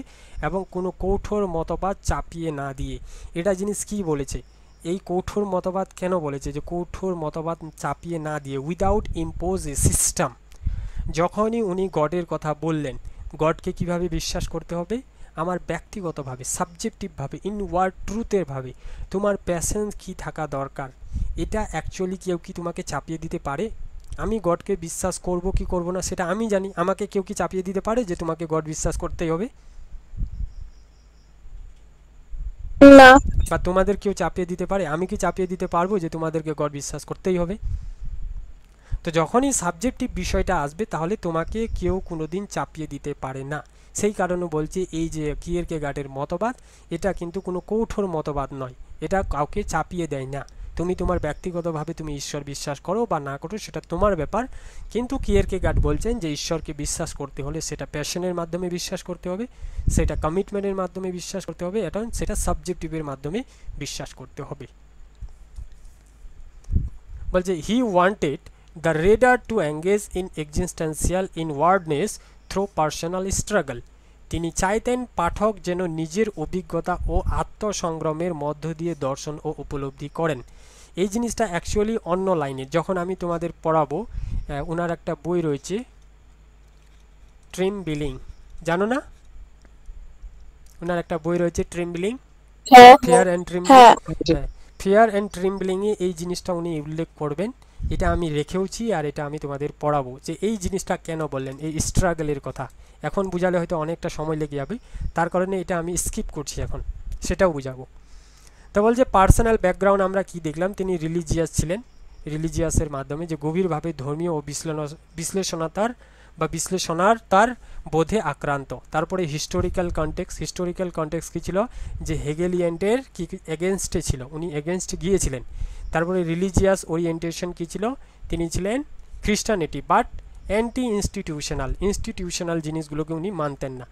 এবং কোনো কঠোর মতবাদ চাপিয়ে না দিয়ে। এটা জিনিস কি বলেছে, এই কঠোর মতবাদ কেন বলেছে, যে কঠোর মতবাদ চাপিয়ে না দিয়ে, উইদাউট ইম্পোজ এ সিস্টেম। যখনই উনি গডের কথা বললেন, গডকে কিভাবে বিশ্বাস করতে হবে, আমার ব্যক্তিগতভাবে, সাবজেক্টিভভাবে, ইনওয়ার্ড ট্রুথের ভাবে। তোমার প্যাশন কি থাকা দরকার, এটা অ্যাকচুয়ালি কেউ কি তোমাকে চাপিয়ে দিতে পারে? আমি গডকে বিশ্বাস করব কি করব না সেটা আমি জানি, আমাকে কেউ কি চাপিয়ে দিতে পারে যে তোমাকে গড বিশ্বাস করতেই হবে? না। বা তোমাদের কেউ চাপিয়ে দিতে পারে? আমি কি চাপিয়ে দিতে পারবো যে তোমাদেরকে গড বিশ্বাস করতেই হবে? তো যখনই সাবজেক্টিভ বিষয়টা আসবে, তাহলে তোমাকে কেউ কোনোদিন চাপিয়ে দিতে পারে না। সেই কারণে বলছি, এই যে কিয়েরকেগার্ডের মতবাদ, এটা কিন্তু কোনো কঠোর মতবাদ নয়, এটা কাউকে চাপিয়ে দেয় না। তুমি তোমার ব্যক্তিগতভাবে তুমি ঈশ্বর বিশ্বাস করো বা না করো, সেটা তোমার ব্যাপার। কিন্তু কিয়েরকেগার্ড বলছেন যে ঈশ্বরকে বিশ্বাস করতে হলে সেটা প্যাশনের মাধ্যমে বিশ্বাস করতে হবে, সেটা কমিটমেন্টের মাধ্যমে বিশ্বাস করতে হবে, এটা সেটা সাবজেক্টিভের মাধ্যমে বিশ্বাস করতে হবে। বলছে he wanted the reader to engage in existential inwardness through personal struggle. তিনি চাইতেন পাঠক যেন নিজের অভিজ্ঞতা ও আত্মসংগ্রামের মধ্য দিয়ে দর্শন ও উপলব্ধি করেন। এই জিনিসটা অ্যাকচুয়ালি অন্য লাইনে, যখন আমি তোমাদের পড়াবো, ওনার একটা বই রয়েছে ট্রেমবিলিং, জানো না? ওনার একটা বই রয়েছে ট্রেমবিলিং, হ্যাঁ ফিয়ার অ্যান্ড ট্রেমবিলিং। হ্যাঁ হ্যাঁ, ফিয়ার অ্যান্ড ট্রেমবলিংয়ে এই জিনিসটা উনি উল্লেখ করবেন, এটা আমি রেখেওছি, আর এটা আমি তোমাদের পড়াবো যে এই জিনিসটা কেন বললেন, এই স্ট্রাগলের কথা। এখন বুঝালে হয়তো অনেকটা সময় লেগে যাবে, তার কারণে এটা আমি স্কিপ করছি, এখন সেটাও বুঝাবো। তো বলছে পার্সোনাল ব্যাকগ্রাউন্ড আমরা কি দেখলাম, তিনি রিলিজিয়াস ছিলেন, রিলিজিয়াসের মাধ্যমে যে গভীরভাবে ধর্মীয় ও বিশ্লেষণাতার বা বিশ্লেষণার তার বোধে আক্রান্ত। তারপরে হিস্টোরিক্যাল কনটেক্সট, হিস্টোরিক্যাল কনটেক্সট কী ছিল, যে হেগেলিয়ান্টের কি এগেনস্টে ছিল, উনি এগেনস্ট গিয়েছিলেন। তারপরে রিলিজিয়াস ওরিয়েন্টেশন কী ছিল, তিনি ছিলেন খ্রিস্টানিটি, বাট অ্যান্টি ইনস্টিটিউশনাল, ইনস্টিটিউশনাল জিনিসগুলোকে উনি মানতেন না।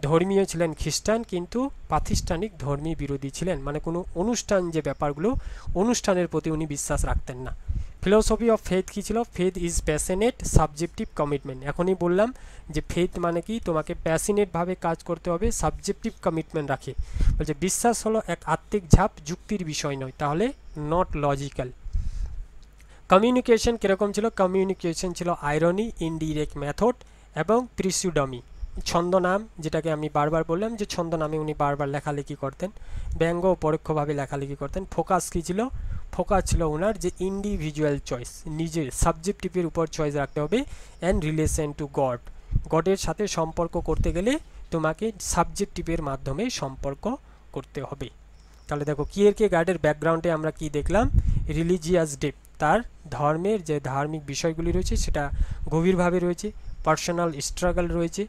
ধর্মীয় ছিলেন খ্রিস্টান, কিন্তু প্রাতিষ্ঠানিক ধর্মী বিরোধী ছিলেন, মানে কোনো অনুষ্ঠান যে ব্যাপারগুলো, অনুষ্ঠানের প্রতি উনি বিশ্বাস রাখতেন না। ফিলোসফি অফ ফেথ কী ছিল, faith is passionate subjective commitment. এখনই বললাম যে ফেথ মানে কি, তোমাকে প্যাশনেটভাবে কাজ করতে হবে, সাবজেক্টিভ কমিটমেন্ট রাখে। বলছে বিশ্বাস হলো এক আত্মিক ঝাঁপ, যুক্তির বিষয় নয়, তাহলে নট লজিক্যাল। কমিউনিকেশন কীরকম ছিল? কমিউনিকেশন ছিল আইরনি, ইনডিরেক্ট মেথড এবং প্রিসিউডমি, ছন্দনাম, যেটাকে আমি বারবার বললাম যে ছন্দনামে উনি বারবার লেখালেখি করতেন, ব্যঙ্গ ও পরোক্ষভাবে লেখালেখি করতেন। ফোকাস কী ছিল? ফোকাস ছিল ওনার যে ইন্ডিভিজুয়াল চয়েস, নিজের সাবজেক্টিভের উপর চয়েস রাখতে হবে। অ্যান্ড রিলেশন টু গড, গডের সাথে সম্পর্ক করতে গেলে তোমাকে সাবজেক্টিভের মাধ্যমে সম্পর্ক করতে হবে। তাহলে দেখো কিয়েরকেগার্ডের ব্যাকগ্রাউন্ডে আমরা কি দেখলাম? রিলিজিয়াস ডেপ, তার ধর্মের যে ধার্মিক বিষয়গুলি রয়েছে সেটা গভীরভাবে রয়েছে, পার্সোনাল স্ট্রাগল রয়েছে,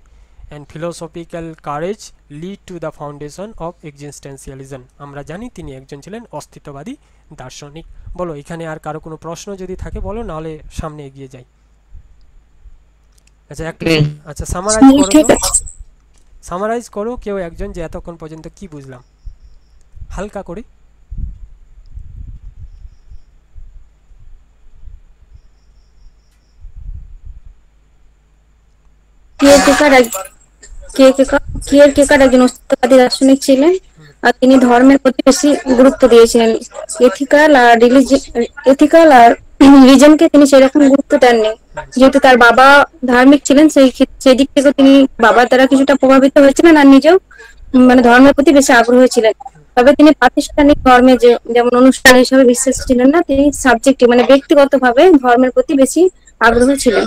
and philosophical courage lead to the foundation of existentialism. আমরা জানি তিনি একজন ছিলেন অস্তিত্ববাদী দার্শনিক। বলো এখানে আর কারো কোনো প্রশ্ন যদি থাকে বলো, নাহলে সামনে এগিয়ে যাই। আচ্ছা একটু, আচ্ছা সামারাইজ করো ঠিক তো, আছে। সামারাইজ করো কেউ একজন যে এতক্ষণ পর্যন্ত কি বুঝলাম, হালকা করে। কিয়েরকেগার্ড একজন অস্তিত্ববাদী দার্শনিক ছিলেন, আর তিনি ধর্মের প্রতি বেশি গুরুত্ব দিয়েছিলেন। এথিক্যাল আর রিজনকে তিনি সেরকম গুরুত্ব দেননি। যেহেতু তার বাবা ধার্মিক ছিলেন, সেই দিক থেকে তিনি বাবার দ্বারা কিছুটা প্রভাবিত হয়েছিলেন, আর নিজেও মানে ধর্মের প্রতি বেশি আগ্রহী ছিলেন। তবে তিনি প্রাতিষ্ঠানিক ধর্মে যেমন অনুষ্ঠান হিসাবে বিশ্বাসী ছিলেন না, তিনি সাবজেক্টিভ মানে ব্যক্তিগতভাবে ধর্মের প্রতি বেশি আগ্রহী ছিলেন।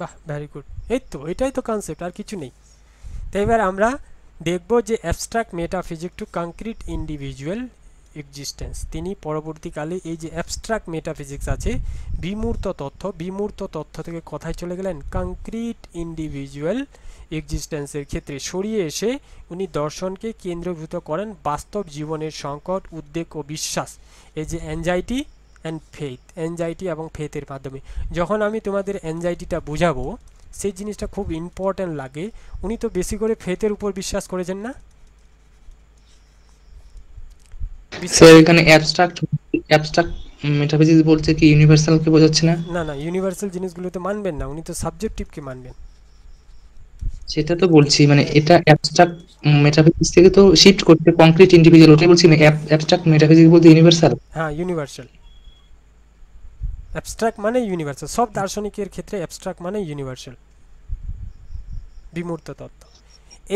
বাহ, ভেরি গুড। এই তো এটাই তো কনসেপ্ট, আর কিছু নেই। তো এবার আমরা দেখব যে abstract metaphysic to concrete individual existence. তিনি পরবর্তীকালে এই যে অ্যাবস্ট্রাক্ট মেটাফিজিক্স আছে, বিমূর্ত তথ্য থেকে কথায় চলে গেলেন কংক্রিট ইন্ডিভিজুয়াল এক্সিস্টেন্সের ক্ষেত্রে সরিয়ে এসে উনি দর্শনকে কেন্দ্রীভূত করেন বাস্তব জীবনের সংকট, উদ্বেগ ও বিশ্বাস, এই যে অ্যাংজাইটি অ্যান্ড ফেথ, অ্যাংজাইটি এবং ফেথের মাধ্যমে। যখন আমি তোমাদের অ্যাংজাইটিটা বুঝাবো, সেই জিনিসটা খুব ইম্পর্ট্যান্ট লাগে। উনি তো বেশি করে ফেথের উপর বিশ্বাস করেছেন না? স্যার এখানে অ্যাবস্ট্রাক্ট মেটাফিজিক্স বলতে কি ইউনিভার্সালকে বোঝাচ্ছে না? না না, ইউনিভার্সাল জিনিসগুলো তো মানবেন না, উনি তো সাবজেক্টিভকে মানবেন। সেটা তো বলছি, মানে এটা অ্যাবস্ট্রাক্ট মেটাফিজিক্স থেকে তো শিফট করতে কংক্রিট ইন্ডিভিজুয়াল, ওটাই বলছি। অ্যাবস্ট্রাক্ট মেটাফিজিক্স বলতে ইউনিভার্সাল। হ্যাঁ, ইউনিভার্সাল। অ্যাবস্ট্রাক্ট মানে ইউনিভার্সাল, সব দার্শনিকের ক্ষেত্রে অ্যাবস্ট্রাক্ট মানে ইউনিভার্সাল, বিমূর্ত তত্ত্ব।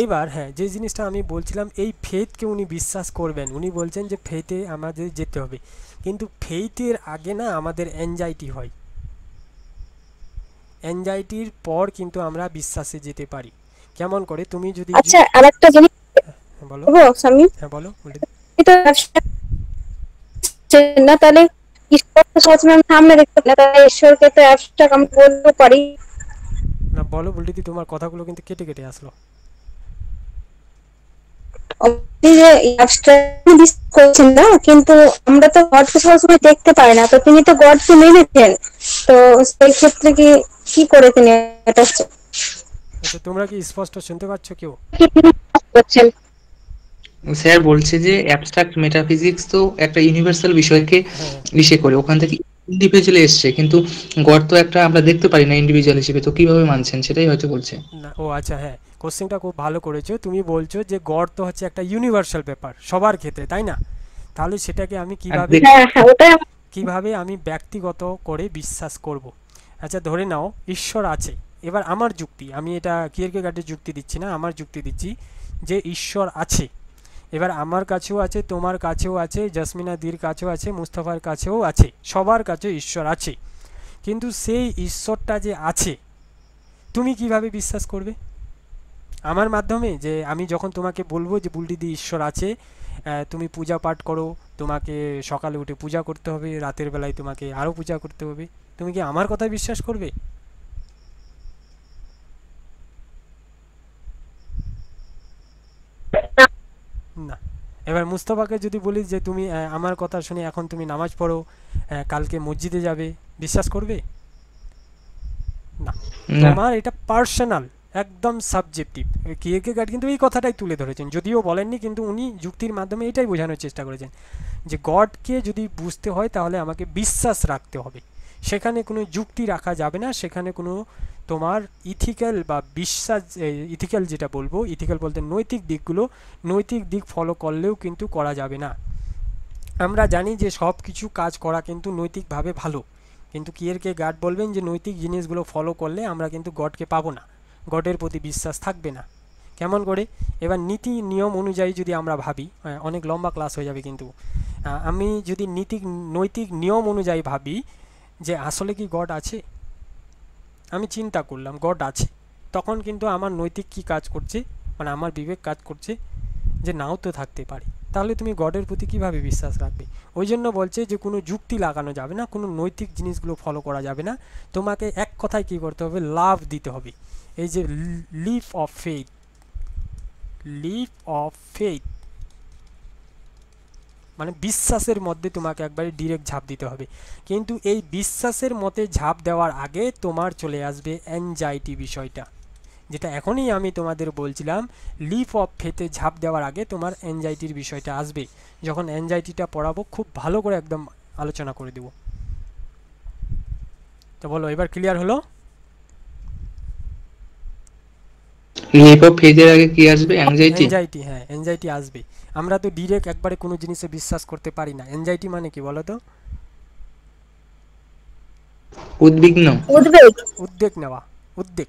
এইবার হ্যাঁ, যে জিনিসটা আমি বলছিলাম, এই ফেথকে উনি বিশ্বাস করবেন। উনি বলছেন যে ফেথে আমাদের যেতে হবে, কিন্তু ফেথের আগে না আমাদের অ্যাংজাইটি হয়, অ্যাংজাইটির পর কিন্তু আমরা বিশ্বাসে যেতে পারি। কেমন করে? তুমি যদি আচ্ছা, আরেকটা জিনিস বলো। বলবো সামি, হ্যাঁ বলো, বলে এটা না তাহলে ঈশ্বর তো সবসময় সামনে দেখতে পাই না, তাহলে ঈশ্বরকে তো অ্যাবস্ট্রাক্ট আমি বলতে পারি না, বলো বলতে দি, তোমার কথাগুলো কিন্তু কেটে কেটে আসলো। যে অ্যাবস্ট্রাক্ট করছেন না, কিন্তু আমরা তো গডকে সবসময় দেখতে পাই না, তো তিনি তো গডকে মেনেছেন, তো সেই ক্ষেত্রে কি কি করে তিনি এটা আচ্ছা, তোমরা কি স্পষ্ট শুনতে পাচ্ছ কেউ? করছেন? স্যার বলছে যে অ্যাবস্ট্রাক্ট মেটাফিজিক্স তো একটা ইউনিভার্সাল বিষয়কে হ্যাঁ ইসে করে, ওখান থেকে ইন্ডিভিজুয়ালি এসছে, কিন্তু গড তো একটা আমরা দেখতে পারি না ইন্ডিভিজুয়াল হিসেবে, তো কিভাবে মানছেন সেটাই হয়তো বলছে। না, ও আচ্ছা, হ্যাঁ কোশ্চেনটা খুব ভালো করেছো। তুমি বলছো যে গড তো হচ্ছে একটা ইউনিভার্সাল ব্যাপার সবার ক্ষেত্রে, তাই না? তাহলে সেটাকে আমি আর কিভাবে হ্যাঁ হ্যাঁ, ওটাই কিভাবে আমি ব্যক্তিগত করে বিশ্বাস করব? আচ্ছা ধরে নাও ঈশ্বর আছে। এবার আমার যুক্তি, আমি এটা কিয়েরকেগার্ডের যুক্তি দিচ্ছি না, আমার যুক্তি দিচ্ছি যে ঈশ্বর আছে। এবার আমার কাছেও আছে, তোমার কাছেও আছে, জাসমিনা দির কাছেও আছে, মুস্তাফার কাছেও আছে, সবার কাছে ঈশ্বর আছে। কিন্তু সেই ঈশ্বরটা যে আছে, তুমি কিভাবে বিশ্বাস করবে? আমার মাধ্যমে, যে আমি যখন তোমাকে বলবো যে বুলটিদি ঈশ্বর আছে, তুমি পূজা পাঠ করো, তোমাকে সকালে উঠে পূজা করতে হবে, রাতের বেলায় তোমাকে আরও পূজা করতে হবে, তুমি কি আমার কথায় বিশ্বাস করবে? না। এবার মুস্তফাকে যদি বলি যে তুমি আমার কথা শুনে এখন তুমি নামাজ পড়ো, কালকে মসজিদে যাবে, বিশ্বাস করবে? না। না। তোমার এটা পার্সোনাল, একদম সাবজেক্টিভ। কিয়েরকেগার্ড কিন্তু এই কথাটাই তুলে ধরেছেন, যদিও বলেননি, কিন্তু উনি যুক্তির মাধ্যমে এটাই বোঝানোর চেষ্টা করেছেন যে গডকে যদি বুঝতে হয় তাহলে আমাকে বিশ্বাস রাখতে হবে, সেখানে কোনো যুক্তি রাখা যাবে না, সেখানে কোনো তোমার ইথিক্যাল বা বিশ্বাস, ইথিক্যাল যেটা বলবো, ইথিক্যাল বলতে নৈতিক দিকগুলো, নৈতিক দিক ফলো করলেও কিন্তু করা যাবে না। আমরা জানি যে সব কিছু কাজ করা কিন্তু নৈতিকভাবে ভালো, কিন্তু কিয়েরকেগার্ড বলবেন যে নৈতিক জিনিসগুলো ফলো করলে আমরা কিন্তু গডকে পাবো না, গডের প্রতি বিশ্বাস থাকবে না। কেমন করে? এবার নীতি নিয়ম অনুযায়ী যদি আমরা ভাবি, অনেক লম্বা ক্লাস হয়ে যাবে, কিন্তু আমি যদি নৈতিক নিয়ম অনুযায়ী ভাবি যে আসলে কি গড আছে, আমি চিন্তা করলাম গড আছে, তখন কিন্তু আমার নৈতিক কি কাজ করছে, মানে আমার বিবেক কাজ করছে যে নাও তো থাকতে পারে। তাহলে তুমি গডের প্রতি কিভাবে বিশ্বাস রাখবে? ওই জন্য বলছে যে কোনো যুক্তি লাগানো যাবে না, কোনো নৈতিক জিনিসগুলো ফলো করা যাবে না, তোমাকে এক কথায় কি করতে হবে, লাভ দিতে হবে। এই যে leap of faith, leap of faith মানে বিশ্বাসের মধ্যে তোমাকে একবারে ডিরেক্ট ঝাঁপ দিতে হবে। কিন্তু এই বিশ্বাসের মতে ঝাঁপ দেওয়ার আগে তোমার চলে আসবে অ্যাংজাইটি বিষয়টা, যেটা এখনই আমি তোমাদের বলছিলাম। লিভ অফ ফেথে ঝাঁপ দেওয়ার আগে তোমার অ্যাংজাইটির বিষয়টা আসবে। যখন অ্যাংজাইটিটা পড়াবো খুব ভালো করে একদম আলোচনা করে দেব। তো বলো, এবার ক্লিয়ার হলো? লিপ অফ ফেজের আগে কি আসবে? অ্যাংজাইটি। অ্যাংজাইটি, হ্যাঁ অ্যাংজাইটি আসবে। আমরা তো ডিরেক্ট একবারে কোনো জিনিসে বিশ্বাস করতে পারি না। অ্যাংজাইটি মানে কি বলো তো? উদ্বিগ্ন। উদ্বেগ। উদ্বেগ নেওয়া, উদ্বেগ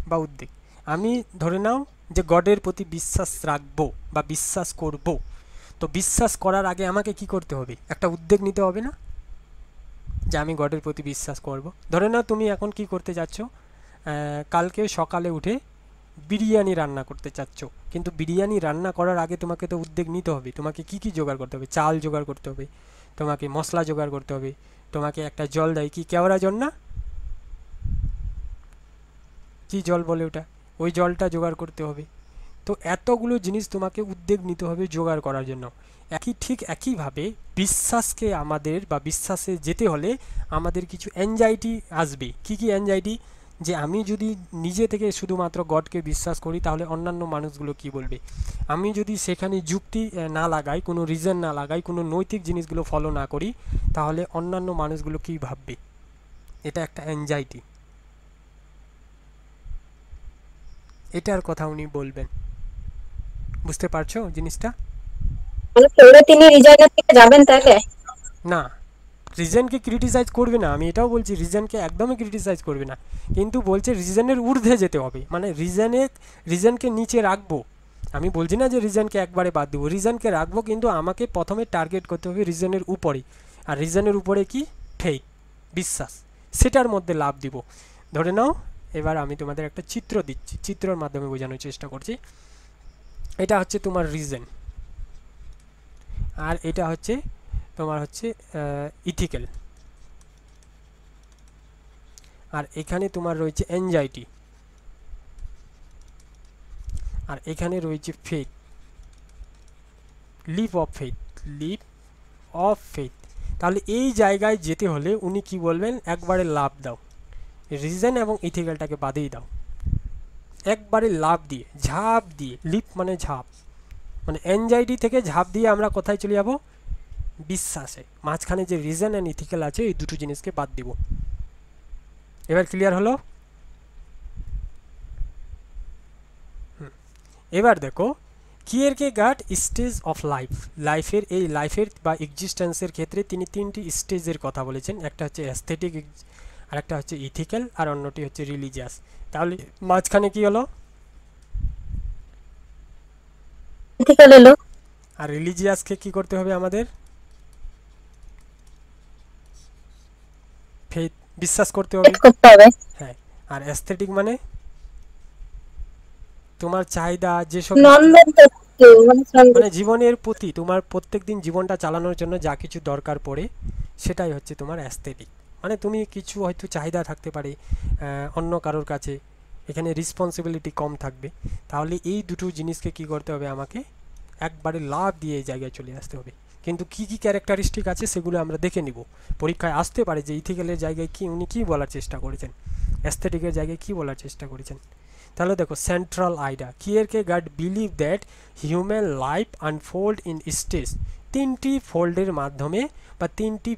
বা উদ্বেগ। আমি ধরে নাও যে গডের প্রতি বিশ্বাস রাখবো বা বিশ্বাস করব, তো বিশ্বাস করার আগে আমাকে কি করতে হবে, একটা উদ্বেগ নিতে হবে না যে আমি গডের প্রতি বিশ্বাস করব। ধরে নাও তুমি এখন কি করতে যাচ্ছ, কালকে সকালে উঠে বিরিয়ানি রান্না করতে চাচ্ছ, কিন্তু বিরিয়ানি রান্না করার আগে তোমাকে তো উদ্যোগ নিতে হবে। তোমাকে কি কি জোগাড় করতে হবে? চাল জোগাড় করতে হবে, তোমাকে মশলা জোগাড় করতে হবে, তোমাকে একটা জল দেয় কি কেওড়া জল না, কি জল বলে ওটা, ওই জলটা জোগাড় করতে হবে। তো এতগুলো জিনিস তোমাকে উদ্যোগ নিতে হবে জোগাড় করার জন্য। ঠিক একইভাবে বিশ্বাসকে আমাদের বা বিশ্বাসে যেতে হলে আমাদের কিছু অ্যাংজাইটি আসবে। কি কি অ্যাংজাইটি? যে আমি যদি নিজে থেকে শুধুমাত্র গডকে বিশ্বাস করি তাহলে অন্যান্য মানুষগুলো কি বলবে। আমি যদি সেখানে যুক্তি না লাগাই, কোনো রিজন না লাগাই, কোনো নৈতিক জিনিসগুলো ফলো না করি, তাহলে অন্যান্য মানুষগুলো কি ভাববে। এটা একটা অ্যাংজাইটি, এটার কথা উনি বলবেন। বুঝতে পারছো জিনিসটা? মানে পরে তিনি রিজাইনের থেকে যাবেন তাহলে? না, রিজনকে ক্রিটিসাইজ করবে না, আমি এটাও বলছি রিজনকে একদমই ক্রিটিসাইজ করবে না, কিন্তু বলছে রিজনের ঊর্ধ্বে যেতে হবে, মানে রিজনকে নিচে রাখবো। আমি বলছি না যে রিজনকে একবারে বাদ দেবো, রিজনকে রাখবো, কিন্তু আমাকে প্রথমে টার্গেট করতে হবে রিজনের উপরে। আর রিজনের উপরে কি? ফেইথ, বিশ্বাস, সেটার মধ্যে লাভ দিব। ধরে নাও, এবার আমি তোমাদের একটা চিত্র দিচ্ছি, চিত্রের মাধ্যমে বোঝানোর চেষ্টা করছি। এটা হচ্ছে তোমার রিজন, আর এটা হচ্ছে তোমার হচ্ছে ইথিক্যাল, আর এখানে তোমার রয়েছে অ্যাংজাইটি, আর এখানে রয়েছে faith, leap of faith, leap of faith. তাহলে এই জায়গায় যেতে হলে উনি কি বলবেন, একবারে লাভ দাও, রিজন এবং ইথিক্যালটাকে বাদেই দাও, একবারে লাভ দিয়ে ঝাঁপ দিয়ে, লিভ মানে ঝাঁপ, মানে অ্যাংজাইটি থেকে ঝাঁপ দিয়ে আমরা কোথায় চলে যাব, বিশ্বাসে। মাঝখানে যে রিজন অ্যান্ড ইথিক্যাল আছে এই দুটো জিনিসকে বাদ দিব। এবার ক্লিয়ার হলো? এবার দেখো কিয়েরকেগার্ড স্টেজ অফ লাইফের বা এক্সিস্টেন্সের ক্ষেত্রে তিনি তিনটি স্টেজের কথা বলেছেন। একটা হচ্ছে অ্যাস্থেটিক, আর একটা হচ্ছে ইথিক্যাল, আর অন্যটি হচ্ছে রিলিজিয়াস। তাহলে মাঝখানে কি হলো? ইথিক্যাল এলো। আর রিলিজিয়াসকে কি করতে হবে আমাদের? ফেথ, বিশ্বাস করতে হবে। হ্যাঁ, আর অ্যাস্থেটিক মানে তোমার চাহিদা, যেসব মানে জীবনের প্রতি তোমার প্রত্যেকদিন জীবনটা চালানোর জন্য যা কিছু দরকার পড়ে সেটাই হচ্ছে তোমার অ্যাস্থেটিক। মানে তুমি কিছু হয়তো চাহিদা থাকতে পারে অন্য কারোর কাছে, এখানে রেসপন্সিবিলিটি কম থাকবে। তাহলে এই দুটো জিনিসকে কি করতে হবে, আমাকে একবারে লাভ দিয়ে এই জায়গায় চলে আসতে হবে। কিন্তু কি কি ক্যারেক্টারিস্টিক আছে সেগুলো আমরা দেখে নিব। পরীক্ষায় আসতে পারে যে ইথিক্যালের জায়গায় কি উনি কী বলার চেষ্টা করেছেন, অ্যাস্থেটিকের জায়গায় কী বলার চেষ্টা করেছেন। তাহলে দেখো, central idea, Kierkegaard believe that human life unfold in stage, তিনটি ফোল্ডের মাধ্যমে বা তিনটি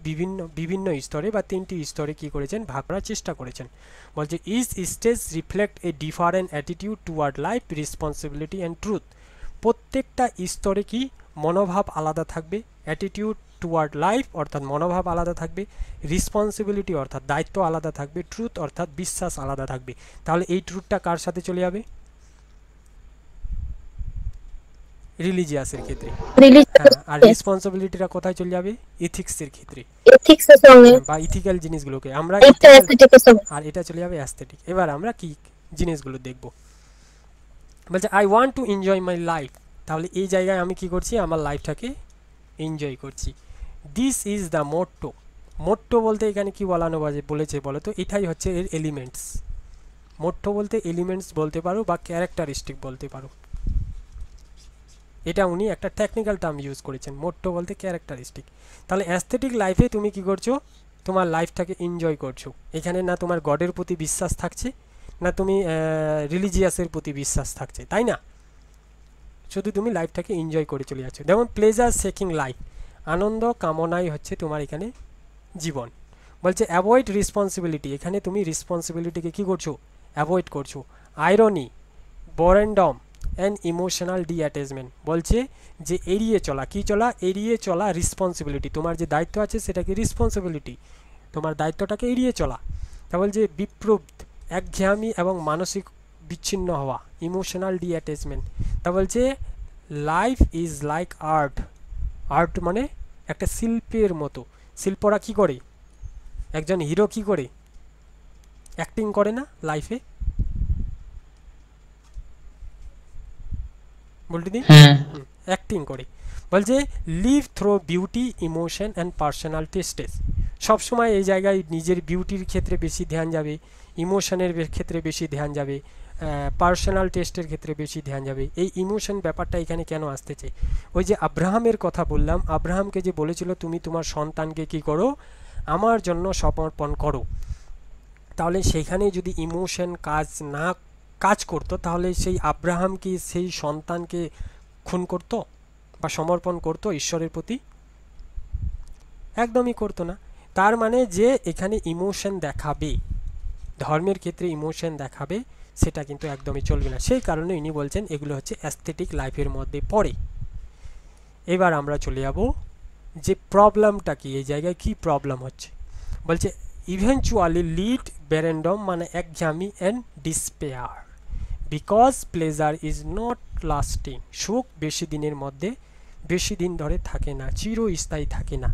বিভিন্ন স্তরে বা তিনটি স্তরে কি করেছেন, ভাগ করার চেষ্টা করেছেন। বলছে each stage reflect a different attitude toward life, responsibility and truth. প্রত্যেকটা স্তরে কি মনোভাব আলাদা থাকবে, অ্যাটিটিউড টুয়ার্ড লাইফ অর্থাৎ মনোভাব আলাদা থাকবে, রেসপন্সিবিলিটি অর্থাৎ দায়িত্ব আলাদা থাকবে, ট্রুথ অর্থাৎ বিশ্বাস আলাদা থাকবে। তাহলে এই ট্রুথটা কার সাথে চলে যাবে? রিলিজিয়াসের ক্ষেত্রে। হ্যাঁ, আর রেসপন্সিবিলিটিটা কোথায় চলে যাবে? এথিক্সের ক্ষেত্রে এথিক্সের সঙ্গে, বা ইথিক্যাল জিনিসগুলোকে আমরা এটা ethical- অ্যাস্থেটিকের সঙ্গে। আর এটা চলে যাবে অ্যাস্থেটিক। এবার আমরা কি জিনিসগুলো দেখব? বলছে I want to enjoy my life. তাহলে এই জায়গায় আমি কি করছি? আমার লাইফটাকে এনজয় করছি। This is the motto. Motto বলতে এখানে কি বলানো বলেছে বলো তো? এটাই হচ্ছে এর এলিমেন্টস। মোট্টো বলতে এলিমেন্টস বলতে পারো বা ক্যারেক্টারিস্টিক বলতে পারো। এটা উনি একটা টেকনিক্যাল টার্ম ইউজ করেছেন, মোট্টো বলতে ক্যারেক্টারিস্টিক। তাহলে অ্যাস্থেটিক লাইফে তুমি কি করছো? তোমার লাইফটাকে এনজয় করছো। এখানে না তোমার গডের প্রতি বিশ্বাস থাকছে, না তুমি রিলিজিয়াসের প্রতি বিশ্বাস থাকছে, তাই না? শুধু তুমি লাইফটাকে এনজয় করে চলে যাচ্ছ। যেমন প্লেজার সেকিং লাইফ, আনন্দ কামনাই হচ্ছে তোমার এখানে জীবন। বলছে অ্যাভয়েড রেসপন্সিবিলিটি, এখানে তুমি রেসপন্সিবিলিটিকে কি করছো? অ্যাভয়েড করছো। আইরনি, বোরেন্ডম অ্যান্ড ইমোশনাল ডিঅ্যাটাচমেন্ট, বলছে যে এড়িয়ে চলা, কি চলা? এড়িয়ে চলা রেসপন্সিবিলিটি। তোমার যে দায়িত্ব আছে সেটাকে রেসপন্সিবিলিটি, তোমার দায়িত্বটাকে এড়িয়ে চলা। তা বলছে বিপ্রুব্ধ, একঘেয়ামি এবং মানসিক বিচ্ছিন্ন হওয়া, ইমোশনাল ডিঅ্যাটাচমেন্ট। তা বলছে life is like art. Art মানে একটা শিল্পের মতো। শিল্পরা কি করে? একজন হিরো কি করে? অ্যাক্টিং করে না লাইফে? বলতে দিই, হ্যাঁ অ্যাক্টিং করে। বলছে live through beauty, emotion and personal tastes. সবসময় এই জায়গায় নিজের বিউটির ক্ষেত্রে বেশি ধ্যান যাবে, ইমোশনের ক্ষেত্রে বেশি ধ্যান যাবে, পার্সোনাল টেস্টের ক্ষেত্রে বেশি ধ্যান যাবে। এই ইমোশন ব্যাপারটা এখানে কেন আসতেছে? ওই যে আব্রাহামের কথা বললাম, আব্রাহামকে যে বলেছিল তুমি তোমার সন্তানকে কি করো? আমার জন্য সমর্পণ করো। তাহলে সেখানে যদি ইমোশন কাজ করতো, তাহলে সেই আব্রাহাম কি সেই সন্তানকে খুন করতো বা সমর্পণ করতো ঈশ্বরের প্রতি? একদমই করতো না। তার মানে যে এখানে ইমোশন দেখাবে, ধর্মের ক্ষেত্রে ইমোশন দেখাবে, সেটা কিন্তু একদমই চলবে না। সেই কারণে ইনি বলছেন এগুলো হচ্ছে অ্যাস্থেটিক লাইফের মধ্যে পড়ে। এবার আমরা চলে যাব যে প্রবলেমটা কি, এই জায়গায় কি প্রবলেম হচ্ছে। বলছে ইভেনচুয়ালি লিড ব্যারেন্ডম, মানে একঘেয়ামি and despair, because pleasure is not lasting. সুখ বেশি দিনের মধ্যে, বেশি দিন ধরে থাকে না, চিরস্থায়ী থাকে না।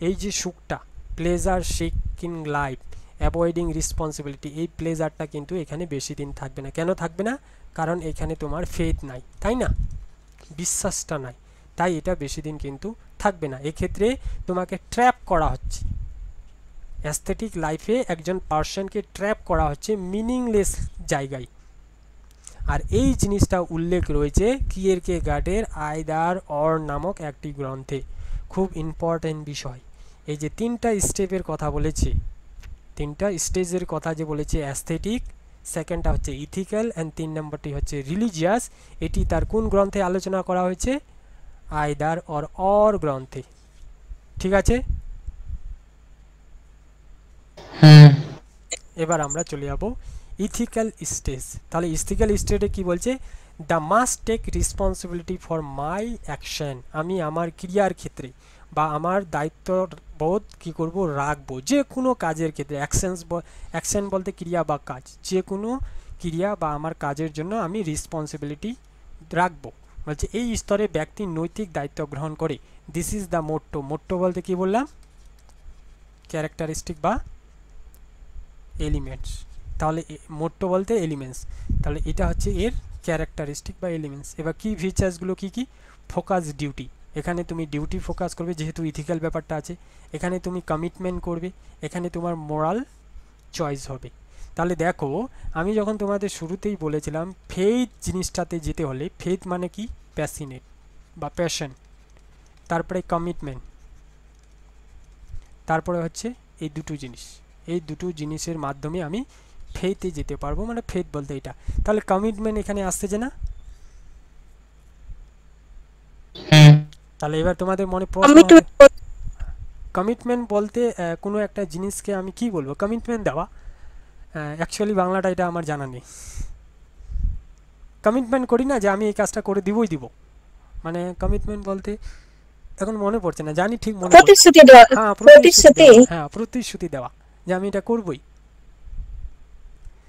এই যে সুখটা, pleasure seeking life, avoiding responsibility, এই প্লেজারটা কিন্তু এখানে বেশি দিন থাকবে না। কেন থাকবে না? কারণ এখানে তোমার ফেথ নাই, তাই না? বিশ্বাসটা নাই, তাই এটা বেশি দিন কিন্তু থাকবে না। এক্ষেত্রে তোমাকে ট্র্যাপ করা হচ্ছে। অ্যাস্থেটিক লাইফে একজন পার্সনকে ট্র্যাপ করা হচ্ছে মিনিংলেস জায়গায়। আর এই জিনিসটা উল্লেখ রয়েছে কিয়েরকেগার্ডের আইদার অর নামক একটি গ্রন্থে। খুব ইম্পর্টেন্ট বিষয়। এই যে তিনটা স্টেপের কথা বলেছে, তিনটা স্টেজের কথা যে বলেছে, অ্যাস্থেটিক, সেকেন্ডটা হচ্ছে ইথিক্যাল, অ্যান্ড 3 নম্বরটি হচ্ছে রিলিজিয়াস। এটি তার কোন গ্রন্থে আলোচনা করা হয়েছে? আইদার অর গ্রন্থে। ঠিক আছে, হ্যাঁ এবার আমরা চলে যাব ইথিক্যাল স্টেজ। তাহলে ইথিক্যাল স্টেজে কি বলছে? The must take responsibility for my action. আমি আমার ক্রিয়ার ক্ষেত্রে বা আমার দায়িত্ববোধ কি করব? রাখবো। যে কোনো কাজের ক্ষেত্রে, অ্যাকশন বলতে ক্রিয়া বা কাজ, যে কোনো ক্রিয়া বা আমার কাজের জন্য আমি রেসপন্সিবিলিটি রাখবো। বলছে এই স্তরে ব্যক্তি নৈতিক দায়িত্ব গ্রহণ করে। This is the motto. Motto বলতে কি বললাম? ক্যারেক্টারিস্টিক বা এলিমেন্টস। তাহলে মোট্টো বলতে এলিমেন্টস, তাহলে এটা হচ্ছে এর ক্যারেক্টারিস্টিক বা এলিমেন্টস। এবার কি ফিচার্সগুলো কি কি? ফোকাস ডিউটি, এখানে তুমি ডিউটি ফোকাস করবে, যেহেতু ইথিক্যাল ব্যাপারটা আছে। এখানে তুমি কমিটমেন্ট করবে, এখানে তোমার মোরাল চয়েস হবে। তাহলে দেখো, আমি যখন তোমাদের শুরুতেই বলেছিলাম ফেথ জিনিসটাতে যেতে হলে, ফেথ মানে কি? প্যাশনেট বা প্যাশন, তারপরে কমিটমেন্ট, তারপরে হচ্ছে এই দুটো জিনিস। এই দুটো জিনিসের মাধ্যমে আমি ফেথে যেতে পারবো, মানে ফেথ বলতে এটা। তাহলে কমিটমেন্ট এখানে আসছে না? হ্যাঁ তাহলে এবার তোমাদের মনে প্রশ্ন আমি তো হবে, কমিটমেন্ট বলতে কোনো একটা জিনিসকে আমি কি বলবো? কমিটমেন্ট দেওয়া। অ্যাকচুয়ালি বাংলাটা এটা আমার জানা নেই। কমিটমেন্ট করি না যে আমি এই কাজটা করে দিব। মানে কমিটমেন্ট বলতে এখন মনে পড়ছে না, জানি ঠিক মনে পড়ছে। প্রতিশ্রুতি দেওয়া, হ্যাঁ, প্রতিশ্রুতি প্রতিশ্রুতি। দেওয়া, হ্যাঁ প্রতিশ্রুতি দেওয়া যে আমি এটা করবই।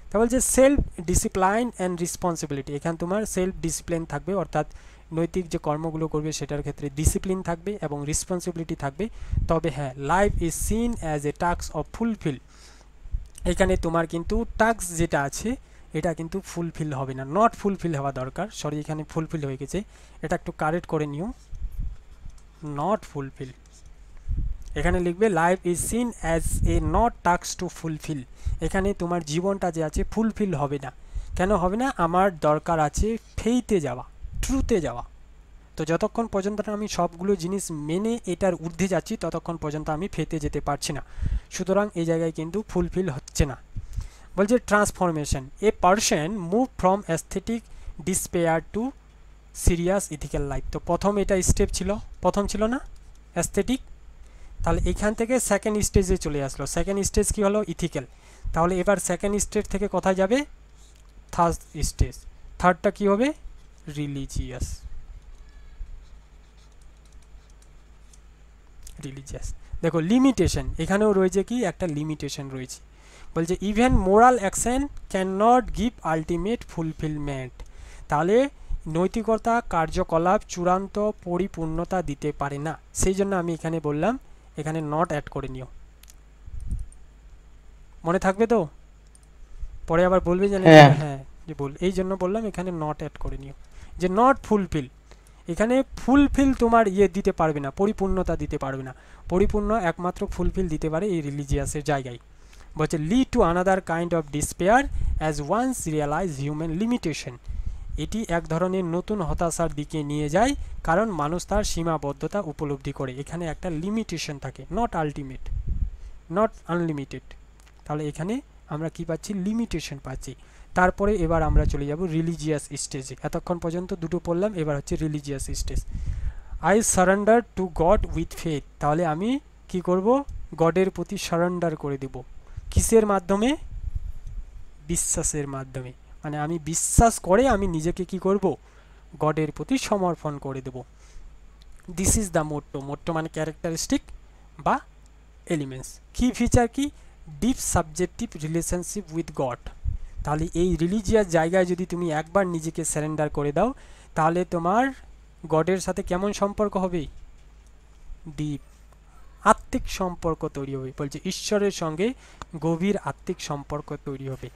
তা বলছে সেলফ ডিসিপ্লাইন অ্যান্ড রেসপন্সিবিলিটি, এখানে তোমার সেলফ ডিসিপ্লিন থাকবে, অর্থাৎ নৈতিক যে কর্মগুলো করবে সেটার ক্ষেত্রে ডিসিপ্লিন থাকবে এবং রেসপন্সিবিলিটি থাকবে। তবে হ্যাঁ, life is seen as a task of fulfil, এখানে তোমার কিন্তু টাস্ক যেটা আছে এটা কিন্তু ফুলফিল হবে না, নট ফুলফিল হওয়া দরকার, সরি এখানে ফুলফিল হয়ে গেছে, এটা একটু কারেক্ট করে নিও, নট ফুলফিল। এখানে লিখবে life is seen as a not task two fulfil, এখানে তোমার জীবনটা যে আছে ফুলফিল হবে না। কেন হবে না? আমার দরকার আছে ফেইতে যাওয়া, ট্রুতে যাওয়া। তো যতক্ষণ পর্যন্ত না আমি সবগুলো জিনিস মেনে এটার ঊর্ধ্বে যাচ্ছি ততক্ষণ পর্যন্ত আমি ফেতে যেতে পারছি না, সুতরাং এই জায়গায় কিন্তু ফুলফিল হচ্ছে না। বলছে transformation, a person move from aesthetic despair to serious ethical life. তো প্রথম এটা স্টেপ ছিল, প্রথম ছিল না অ্যাস্থেটিক, তাহলে এখান থেকে সেকেন্ড স্টেজে চলে আসলো, সেকেন্ড স্টেজ কি হলো? ইথিক্যাল। তাহলে এবার সেকেন্ড স্টেজ থেকে কোথায় যাবে? থার্ড স্টেজ, থার্ডটা কি হবে? Religious, religious. দেখো লিমিটেশন, এখানেও রয়েছে কি একটা লিমিটেশন রয়েছে, বলছে even moral action can not give ultimate fulfilment, তাহলে নৈতিকতা কার্যকলাপ চূড়ান্ত পরিপূর্ণতা দিতে পারে না, সেই জন্য আমি এখানে বললাম এখানে নট অ্যাড করে নিও, মনে থাকবে তো? পরে আবার বলবে জানেন, হ্যাঁ যে বল, এই জন্য বললাম এখানে নট অ্যাড করে নিও, যে নট ফুলফিল, এখানে ফুলফিল তোমার ইয়ে দিতে পারবে না, পরিপূর্ণতা দিতে পারবে না, পরিপূর্ণ একমাত্র ফুলফিল দিতে পারে এই রিলিজিয়াসের জায়গায়। বলছে lead to another kind of despair as once realise human limitation, এটি এক ধরনের নতুন হতাশার দিকে নিয়ে যায় কারণ মানুষ তার সীমাবদ্ধতা উপলব্ধি করে, এখানে একটা লিমিটেশন থাকে, নট আলটিমেট, নট আনলিমিটেড, তাহলে এখানে আমরা কি পাচ্ছি? লিমিটেশন পাচ্ছি। তারপরে এবার আমরা চলে যাব রিলিজিয়াস স্টেজে, এতক্ষণ পর্যন্ত দুটো পড়লাম, এবার হচ্ছে religious stage. I surrender to god with faith, তাহলে আমি কি করব? গডের প্রতি সারেন্ডার করে দেব, কিসের মাধ্যমে? বিশ্বাসের মাধ্যমে, মানে আমি বিশ্বাস করে আমি নিজেকে কি করব? গডের প্রতি সমর্পণ করে দেব। দিস ইজ দ্য মোট্টো, মোট্টো মানে ক্যারেক্টারিস্টিক বা এলিমেন্টস। কি ফিচার কি? Deep subjective relationship with god, তাহলে এই রিলিজিয়াস জায়গায় যদি তুমি একবার নিজেকে সারেন্ডার করে দাও তাহলে তোমার গডের সাথে কেমন সম্পর্ক হবে? ডিপ আত্মিক সম্পর্ক তৈরি হবে, বলছে ঈশ্বরের সঙ্গে গভীর আত্মিক সম্পর্ক তৈরি হবে।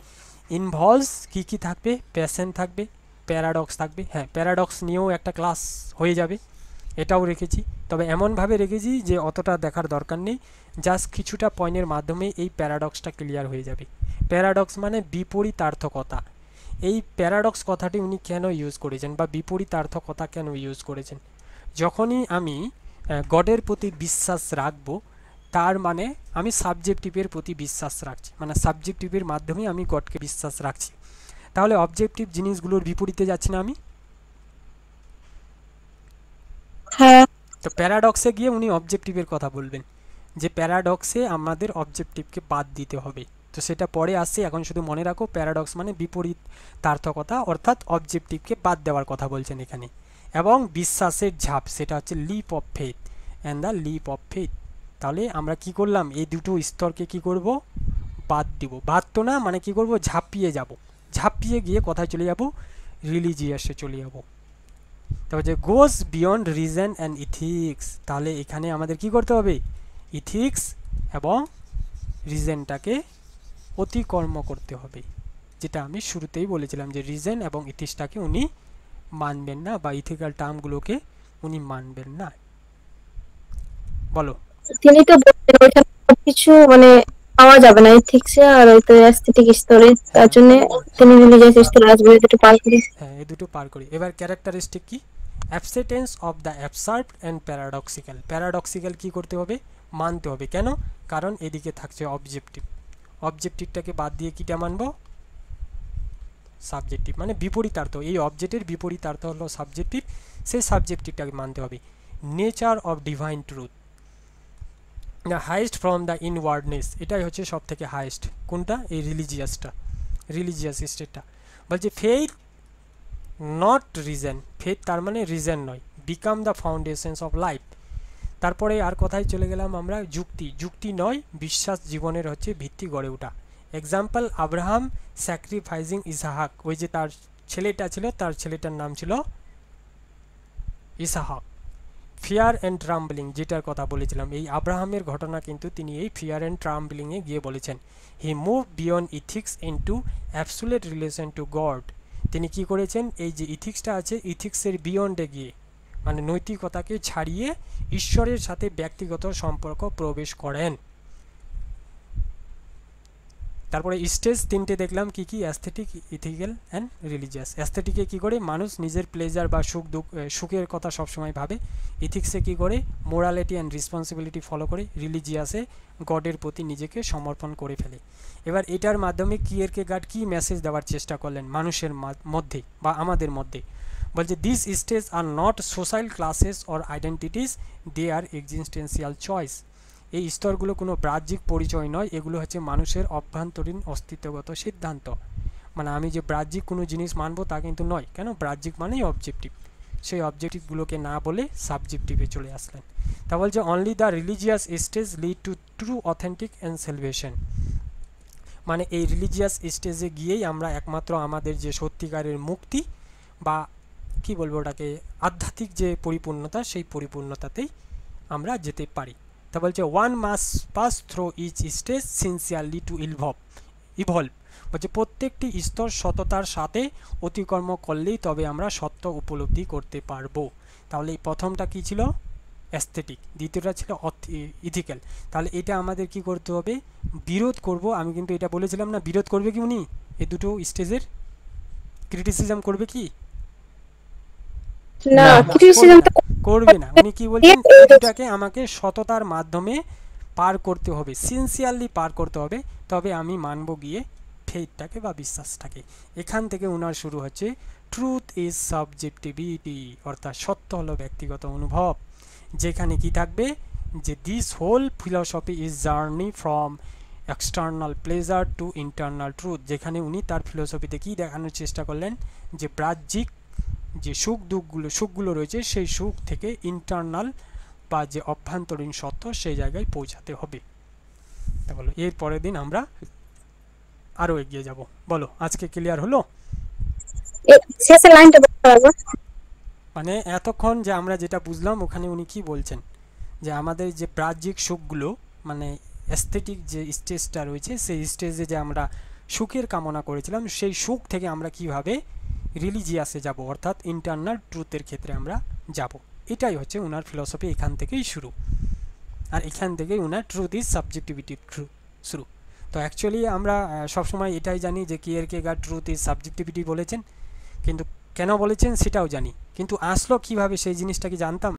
ইনভলভস কি কি থাকবে? প্যাশন থাকবে, প্যারাডক্স থাকবে, হ্যাঁ প্যারাডক্স নিয়েও একটা ক্লাস হয়ে যাবে, এটাও রেখেছি, তবে এমনভাবে রেখেছি যে অতটা দেখার দরকার নেই, জাস্ট কিছুটা পয়েন্টের মাধ্যমে এই প্যারাডক্সটা ক্লিয়ার হয়ে যাবে। প্যারাডক্স মানে বিপরীতার্থকতা, এই প্যারাডক্স কথাটি উনি কেন ইউজ করেছেন বা বিপরীতার্থকতা কেন ইউজ করেছেন? যখনই আমি গডের প্রতি বিশ্বাস রাখবো তার মানে আমি সাবজেক্টিভের প্রতি বিশ্বাস রাখছি, মানে সাবজেক্টিভের মাধ্যমে আমি গডকে বিশ্বাস রাখছি, তাহলে অবজেক্টিভ জিনিসগুলোর বিপরীতে যাচ্ছি না আমি? হ্যাঁ, তো প্যারাডক্সে গিয়ে উনি অবজেক্টিভের কথা বলবেন, যে প্যারাডক্সে আমাদের অবজেক্টিভকে বাদ দিতে হবে, তো সেটা পরে আসছে, এখন শুধু মনে রাখো প্যারাডক্স মানে বিপরীতার্থকতা, অর্থাৎ অবজেক্টিভকে বাদ দেওয়ার কথা বলছেন এখানে। এবং বিশ্বাসের ঝাঁপ, সেটা হচ্ছে leap of faith and the leap of faith, তাহলে আমরা কি করলাম? এই দুটো স্তরকে কি করব? বাদ দিব, বাদ তো না, মানে কি করব? ঝাঁপিয়ে যাব, ঝাঁপিয়ে গিয়ে কোথায় চলে যাব? রিলিজিয়াসে চলে যাব। তারপর যে গোজ বিয়ন্ড রিজন অ্যান্ড ইথিক্স, তাহলে এখানে আমাদের কি করতে হবে? ইথিক্স এবং রিজনটাকে অতিকর্ম করতে হবে, যেটা আমি শুরুতেই বলেছিলাম যে রিজন এবং ইথিক্সটাকে উনি মানবেন না বা ইথিক্যাল টার্মগুলোকে উনি মানবেন না। বলো। তিনি তো বলছেন ওইখানে সবকিছু মানে পাওয়া যাবে না এথিক্সে আর ওই তো অ্যাস্থেটিক স্তরে, তার জন্য তিনি রিলিজিয়াস স্তরে আসবে, দুটো পার করে। হ্যাঁ, এই দুটো পার করি। এবার ক্যারেক্টারিস্টিক কি? Acceptance of the absurd and paradoxical, paradoxical কি করতে হবে? মানতে হবে। কেন? কারণ এদিকে থাকছে অবজেক্টিভ, অবজেক্টিভটাকে বাদ দিয়ে কিটা মানবো? সাবজেক্টিভ, মানে বিপরীতার্থ, এই অবজেক্টের বিপরীতার্থ হলো সাবজেক্টিভ, সেই সাবজেক্টিভটাকে মানতে হবে। Nature of divine truth, the highest from the inwardness, এটাই হচ্ছে সব থেকে হাইয়েস্ট। কোনটা? এই রিলিজিয়াসটা, রিলিজিয়াস স্টেটটা। বলছে ফেথ নট রিজন, ফেথ তার মানে রিজন নয়, become the foundations of life, তারপরে আর কথায় চলে গেলাম আমরা, যুক্তি। যুক্তি নয়, বিশ্বাস জীবনের হচ্ছে ভিত্তি গড়ে ওঠা। Example, Abraham sacrificing Isahak. ওই যে তার ছেলেটা ছিল, তার ছেলেটার নাম ছিল ইসাহাক। ফিয়ার অ্যান্ড ট্রাম্বলিং, যেটার কথা বলেছিলাম, এই আব্রাহামের ঘটনা কিন্তু তিনি এই ফিয়ার অ্যান্ড ট্রাম্বলিংয়ে গিয়ে বলেছেন। হি move beyond ethics into absolute relation to god. তিনি কি করেছেন, এই যে ইথিক্সটা আছে, ইথিক্সের বিয়ন্ডে গিয়ে, মানে নৈতিকতাকে ছাড়িয়ে ঈশ্বরের সাথে ব্যক্তিগত সম্পর্ক প্রবেশ করেন। তারপরে স্টেজ 3টে দেখলাম কি কি, অ্যাস্থেটিক, ইথিক্যাল অ্যান্ড রিলিজিয়াস। অ্যাস্থেটিকে কি করে, মানুষ নিজের প্লেজার বা সুখের কথা সবসময় ভাবে। ইথিক্সে কি করে, মোরালিটি অ্যান্ড রেসপন্সিবিলিটি ফলো করে। রিলিজিয়াসে গডের প্রতি নিজেকে সমর্পণ করে ফেলে। এবার এটার মাধ্যমে কিয়েরকেগার্ড কি মেসেজ দেওয়ার চেষ্টা করলেন মানুষের মধ্যে বা আমাদের মধ্যে, বলছে this stage are not social classes or identities, they are existential choice. এই স্তরগুলো কোনো বাহ্যিক পরিচয় নয়, এগুলো হচ্ছে মানুষের অভ্যন্তরীণ অস্তিত্বগত সিদ্ধান্ত। মানে আমি যে বাহ্যিক কোনো জিনিস মানবো তা কিন্তু নয়, কেন, বাহ্যিক মানেই অবজেক্টিভ। সেই অবজেক্টিভগুলোকে না বলে সাবজেক্টিভে চলে আসলেন। তা বলছে only the religious stage lead to true authentic and salvation. মানে এই রিলিজিয়াস স্টেজে গিয়েই আমরা একমাত্র আমাদের যে সত্যিকারের মুক্তি বা কি বলবো ওটাকে, আধ্যাত্মিক যে পরিপূর্ণতা, সেই পরিপূর্ণতাতেই আমরা যেতে পারি। তা বলছে one must pass through each stage sincerely to evolve. বলছে প্রত্যেকটি স্তর সততার সাথে অতিক্রম করলেই তবে আমরা সত্য উপলব্ধি করতে পারবো। তাহলে এই প্রথমটা কি ছিল, অ্যাস্থেটিক, দ্বিতীয়টা ছিল ইথিক্যাল। তাহলে এটা আমাদের কি করতে হবে, বিরোধ করব। আমি কিন্তু এটা বলেছিলাম না, বিরোধ করবে কি উনি, এই দুটো স্টেজের ক্রিটিসিজম করবে কি না, না ক্রিটিসিজম তো করবে না। উনি কি বলছেন, এটাকে আমাকে সততার মাধ্যমে পার করতে হবে, সিনসিয়ারলি পার করতে হবে, তবে আমি মানব গিয়ে ফেইথটাকে বা বিশ্বাসটাকে। এখান থেকে উনার শুরু হচ্ছে ট্রুথ ইজ সাবজেক্টিভিটি, অর্থাৎ সত্য হলো ব্যক্তিগত অনুভব। যেখানে কি থাকবে, যে this whole philosophy is journey from external pleasure to internal truth. যেখানে উনি তার ফিলসফিতে কি দেখানোর চেষ্টা করলেন, যে বাহ্যিক যে সুখগুলো রয়েছে, সেই সুখ থেকে ইন্টারনাল বা যে অভ্যন্তরীণ সত্য, সেই জায়গায় পৌঁছাতে হবে। তা বলো, এর পরের দিন আমরা আরও এগিয়ে যাব। বলো, আজকে ক্লিয়ার হলো? শেষের লাইনটা বলতে পারবো? মানে এতক্ষণ যে আমরা যেটা বুঝলাম, ওখানে উনি কি বলছেন, যে আমাদের যে বাহ্যিক সুখগুলো, মানে অ্যাস্থেটিক যে স্টেজটা রয়েছে, সেই স্টেজে যে আমরা সুখের কামনা করেছিলাম, সেই সুখ থেকে আমরা কিভাবে রিলিজিয়াসে যাব, অর্থাৎ ইন্টারনাল ট্রুথের ক্ষেত্রে আমরা যাব। এটাই হচ্ছে ওনার ফিলসফি, এখান থেকেই শুরু। আর এখান থেকেই ওনার ট্রুথ ইজ সাবজেক্টিভিটি শুরু। তো অ্যাকচুয়ালি আমরা সবসময় এটাই জানি যে কিয়েরকেগার্ড ট্রুথ ইজ সাবজেক্টিভিটি বলেছেন, কিন্তু কেন বলেছেন সেটাও জানি, কিন্তু আসলো কিভাবে সেই জিনিসটা কি জানতাম?